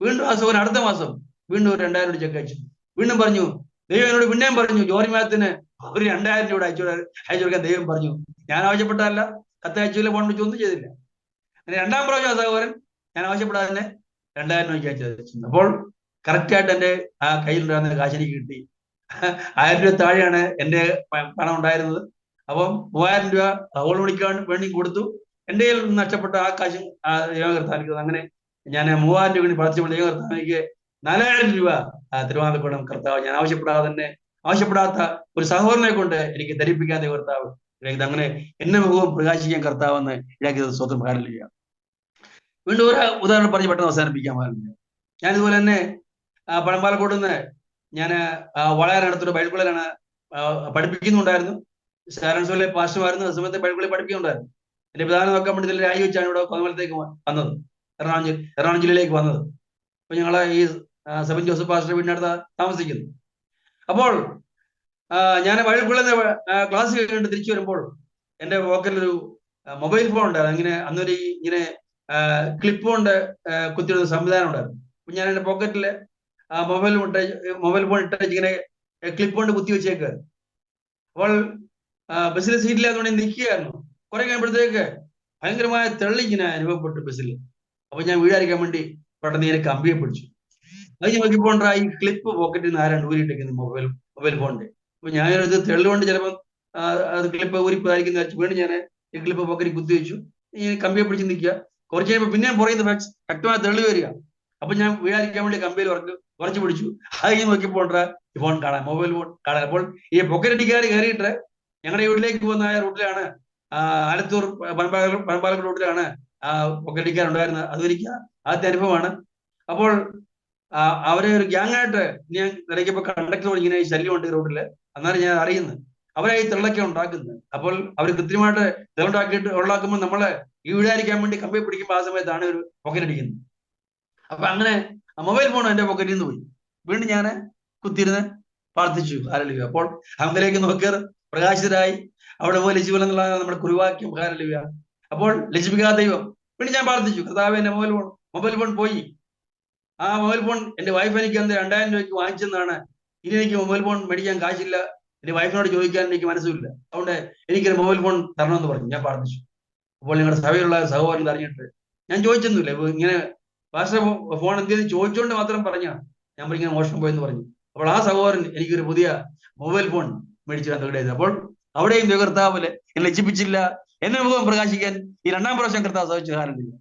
വീണ്ടും ആ സഹോദരൻ അടുത്ത മാസം വീണ്ടും ഒരു 2000 രൂപ ചെക്ക് അയച്ചു. വീണ്ടും പറഞ്ഞു, ദൈവം എന്നോട് പിന്നെയും പറഞ്ഞു ജോർജ് മാത്യത്തിന് ഒരു 2000 രൂപ അയച്ചു കൊടുക്കാൻ ദൈവം പറഞ്ഞു. ഞാൻ ആവശ്യപ്പെട്ടതല്ല, കത്തയച്ചില്ല, ഫോൺ വിളിച്ച് ഒന്നും ചെയ്തില്ല. അങ്ങനെ 2ാം പ്രാവശ്യം ആ സഹോദരൻ ഞാൻ ആവശ്യപ്പെടാതെ തന്നെ 2000 രൂപ അയച്ചു. അപ്പോൾ കറക്റ്റായിട്ട് എൻ്റെ ആ കയ്യിലുണ്ടായിരുന്ന കാശ് എനിക്ക് കിട്ടി. 1000 രൂപ താഴെയാണ് എൻ്റെ പണം ഉണ്ടായിരുന്നത്. അപ്പം 3000 രൂപ ഹോൾ വിളിക്കാൻ വേണ്ടി കൊടുത്തു. എൻ്റെ കയ്യിൽ നിന്ന് നഷ്ടപ്പെട്ട ആ കാശും ദൈവകർത്താവ്. അങ്ങനെ ഞാൻ 3000 രൂപ പ്രാർത്ഥിച്ചപ്പോൾ ദൈവകർത്താവ് എനിക്ക് 4000 രൂപ തിരുവാതിരക്കുളം കർത്താവ് ഞാൻ ആവശ്യപ്പെടാത്ത ഒരു സഹോദരനെ കൊണ്ട് എനിക്ക് ധരിപ്പിക്കാൻ ദൈവകർത്താവ് അങ്ങനെ എന്നെ മുഖവും പ്രകാശിക്കാൻ കർത്താവെന്ന് ഇടയാക്കിയത് സ്വന്തം കാലില്ല. വീണ്ടും ഒരു ഉദാഹരണം പറഞ്ഞ് പെട്ടെന്ന് അവസാനിപ്പിക്കാൻ പാടില്ല. ഞാൻ ഇതുപോലെ തന്നെ പഴമ്പാലക്കോട് നിന്ന് ഞാൻ വളരെ അടുത്തൊരു ബൈബിൾ കോളേജിലാണ് പഠിപ്പിക്കുന്നുണ്ടായിരുന്നു. ഷാരൻസോലെ പാസ്റ്റർമായിരുന്നു. ആ സമയത്ത് ബൈബിൾ കോളേജ് പഠിപ്പിക്കുന്നുണ്ടായിരുന്നു. എന്റെ പ്രധാനം നോക്കാൻ വേണ്ടി ഇതിൽ രാജിവെച്ചാണ് ഇവിടെ കൊതമംഗലത്തേക്ക് വന്നത്, എറണാകുളം ജില്ലയിലേക്ക് വന്നത്. അപ്പൊ ഞങ്ങളെ ഈ സെബൻ ജോസഫ് പാസ്റ്റർ വീടിനടുത്ത് താമസിക്കുന്നു. അപ്പോൾ ഞാൻ ബൈബിൾ കോളേജിൽ ക്ലാസ് കഴിഞ്ഞിട്ട് തിരിച്ചു വരുമ്പോൾ എൻ്റെ പോക്കറ്റിലൊരു മൊബൈൽ ഫോൺ ഉണ്ടായിരുന്നു. അന്നൊരു ഇങ്ങനെ ക്ലിപ്പ് കൊണ്ട് കുത്തിയിടുന്ന സംവിധാനം ഉണ്ടായിരുന്നു. അപ്പൊ ഞാൻ എൻ്റെ പോക്കറ്റില് മൊബൈൽ ഫോൺ ഇട്ടേച്ച് ഇങ്ങനെ ക്ലിപ്പ് കൊണ്ട് കുത്തി വെച്ചേക്ക്. അപ്പോൾ ബസ്സിലെ സീറ്റിലായതുകൊണ്ട് നിൽക്കുകയായിരുന്നു. കുറെ കഴിയുമ്പോഴത്തേക്ക് ഭയങ്കരമായ തെള്ളിങ്ങനെ അനുഭവപ്പെട്ടു ബസ്സിൽ. അപ്പൊ ഞാൻ വീഴാതിരിക്കാൻ വേണ്ടി പെട്ടെന്ന് ഞാൻ കമ്പിയെ പിടിച്ചു. അത് ഞാൻ നോക്കിപ്പോണ്ടാ ഈ ക്ലിപ്പ് പോക്കറ്റിൽ നിന്ന് ആരാണ്ട് ഊരിയിട്ടേക്കുന്നു മൊബൈൽ ഫോണിന്റെ. അപ്പൊ ഞാനത് തെള്ളുകൊണ്ട് ചിലപ്പോൾ അത് ക്ലിപ്പ് ഊരിപ്പോയിരിക്കുന്ന വീണ്ടും ഞാൻ ഈ ക്ലിപ്പ് പോക്കറ്റിൽ കുത്തി വെച്ചു. ഈ കമ്പിയെ പിടിച്ച് നിൽക്കുക. കുറച്ച് കഴിയുമ്പോൾ പിന്നെ പുറയുന്ന ശക്തമായ തെള്ളി വരിക. അപ്പൊ ഞാൻ വീഴാതിരിക്കാൻ വേണ്ടി കമ്പിയിൽ ഉറച്ചു പിടിച്ചു. അത് ഞാൻ നോക്കിപ്പോണ്ടാ ഈ ഫോൺ കാണാൻ, മൊബൈൽ ഫോൺ കാണാൻ. അപ്പോൾ ഈ പോക്കറ്റടിക്കാർ കയറിയിട്ട് ഞങ്ങളുടെ വീട്ടിലേക്ക് പോകുന്ന ആ റൂട്ടിലാണ്, ആലത്തൂർ പനമ്പാലം റൂട്ടിലാണ് പോക്കറ്റടിക്കാറുണ്ടായിരുന്നത്. അതൊരിക്കൽ ആദ്യത്തെ അനുഭവമാണ്. അപ്പോൾ അവരെ ഒരു ഗ്യാങ്ങായിട്ട് ഞാൻ ഇടയ്ക്കിപ്പോ കണ്ടക്ടറോട് ഇങ്ങനെ ശല്യം ഉണ്ട് ഈ റോഡില്. അന്നാലും ഞാൻ അറിയുന്നത് അവരായി തെള്ളൊക്കെ ഉണ്ടാക്കുന്നത്. അപ്പോൾ അവർ കൃത്യമായിട്ട് തെള്ളുണ്ടാക്കിയിട്ട് ഉള്ളാക്കുമ്പോൾ നമ്മള് ഈ വീഴാതിരിക്കാൻ വേണ്ടി കമ്പി പിടിക്കുമ്പോൾ ആ സമയത്താണ് ഒരു പോക്കറ്റ് അടിക്കുന്നത്. അപ്പൊ അങ്ങനെ മൊബൈൽ ഫോൺ എന്റെ പോക്കറ്റിൽ നിന്ന് പോയി. വീണ്ടും ഞാൻ കുത്തിയിരുന്ന് പ്രാർത്ഥിച്ചു, ഹല്ലേലൂയ. അപ്പോൾ അവങ്കിലേക്ക് നോക്കിയർ പ്രകാശിതരായി അവിടെ പോയി ലജ്ജിപ്പില്ല എന്നുള്ളതാണ് നമ്മുടെ കുറിവാക്യം, ഹല്ലേലൂയ. അപ്പോൾ ലജ്ജിപ്പിക്കാത്ത ദൈവം. വീണ്ടും ഞാൻ പ്രാർത്ഥിച്ചു, കർത്താവേ എന്റെ മൊബൈൽ ഫോൺ പോയി. ആ മൊബൈൽ ഫോൺ എന്റെ വൈഫ് എനിക്ക് അന്ന് 2000 രൂപയ്ക്ക് വാങ്ങിച്ചെന്നാണ്. ഇനി എനിക്ക് മൊബൈൽ ഫോൺ മേടിക്കാൻ കാശില്ല, എന്റെ വൈഫിനോട് ചോദിക്കാൻ എനിക്ക് മനസ്സുമില്ല. അതുകൊണ്ട് എനിക്കൊരു മൊബൈൽ ഫോൺ തരണമെന്ന് പറഞ്ഞു. ഞാൻ പ്രാർത്ഥിച്ചു. അപ്പോൾ നിങ്ങളുടെ സഭയിലുള്ള സഹോദരൻ അറിഞ്ഞിട്ട് ഞാൻ ചോദിച്ചൊന്നുമില്ല, ഇങ്ങനെ പാസ്റ്റർ ഫോൺ എന്തെന്ന് ചോദിച്ചുകൊണ്ട് മാത്രം പറഞ്ഞാണ്. ഞാൻ ഇങ്ങനെ മോഷണം പോയെന്ന് പറഞ്ഞു. അപ്പോൾ ആ സഹോദരൻ എനിക്കൊരു പുതിയ മൊബൈൽ ഫോൺ മേടിച്ചു തന്നിടയത്. അപ്പോൾ അവിടെയും കർത്താവില് എന്നെ ലജ്ജിപ്പിച്ചില്ല, എന്നെ മുഖം പ്രകാശിക്കാൻ ഈ 2ാം പ്രാവശ്യം കർത്താവ് സാധിച്ചു. കാരണമില്ല.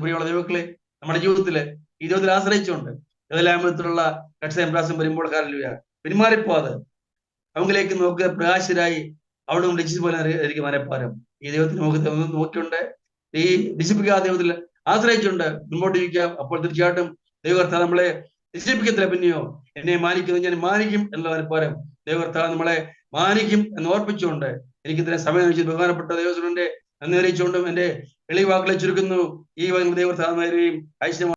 പ്രിയമുള്ള ദൈവങ്ങളെ, നമ്മുടെ ജീവിതത്തില് ഈ ജീവിതത്തിൽ ആശ്രയിച്ചുകൊണ്ട് ഏതെല്ലാം വിധത്തിലുള്ള കക്ഷയും പ്രാസം വരുമ്പോൾ ഹല്ലേലൂയ പിന്മാറിപ്പോവാതെ അവങ്കിലേക്ക് നോക്കുക, പ്രകാശരായി അവിടെ ലക്ഷ്യ പോലെ എനിക്ക് മനപ്പാരം ഈ ദൈവത്തിന് നോക്കിക്കൊണ്ട് ഈ രക്ഷിപ്പിക്കാത്ത ദൈവത്തിൽ ആശ്രയിച്ചുകൊണ്ട് മുമ്പോട്ട് ഇരിക്കാം. അപ്പോൾ തീർച്ചയായിട്ടും ദൈവകർത്താവ് നമ്മളെ രക്ഷിപ്പിക്കത്തില്ല. പിന്നെയോ എന്നെ മാനിക്കുന്നത് ഞാൻ മാനിക്കും എന്നുള്ള മനപ്പാരം ദൈവകർത്താവ് നമ്മളെ മാനിക്കും എന്ന് ഓർപ്പിച്ചുകൊണ്ട് എനിക്ക് ഇത്രയും സമയം വെച്ച് ബഹുമാനപ്പെട്ട ദൈവത്തിന്റെ നന്ദി അറിയിച്ചുകൊണ്ടും എന്റെ എളിയ വാക്കുകളെ ചുരുക്കുന്നു. ഈ ദൈവകർത്താവ് ഐശ്വര്യം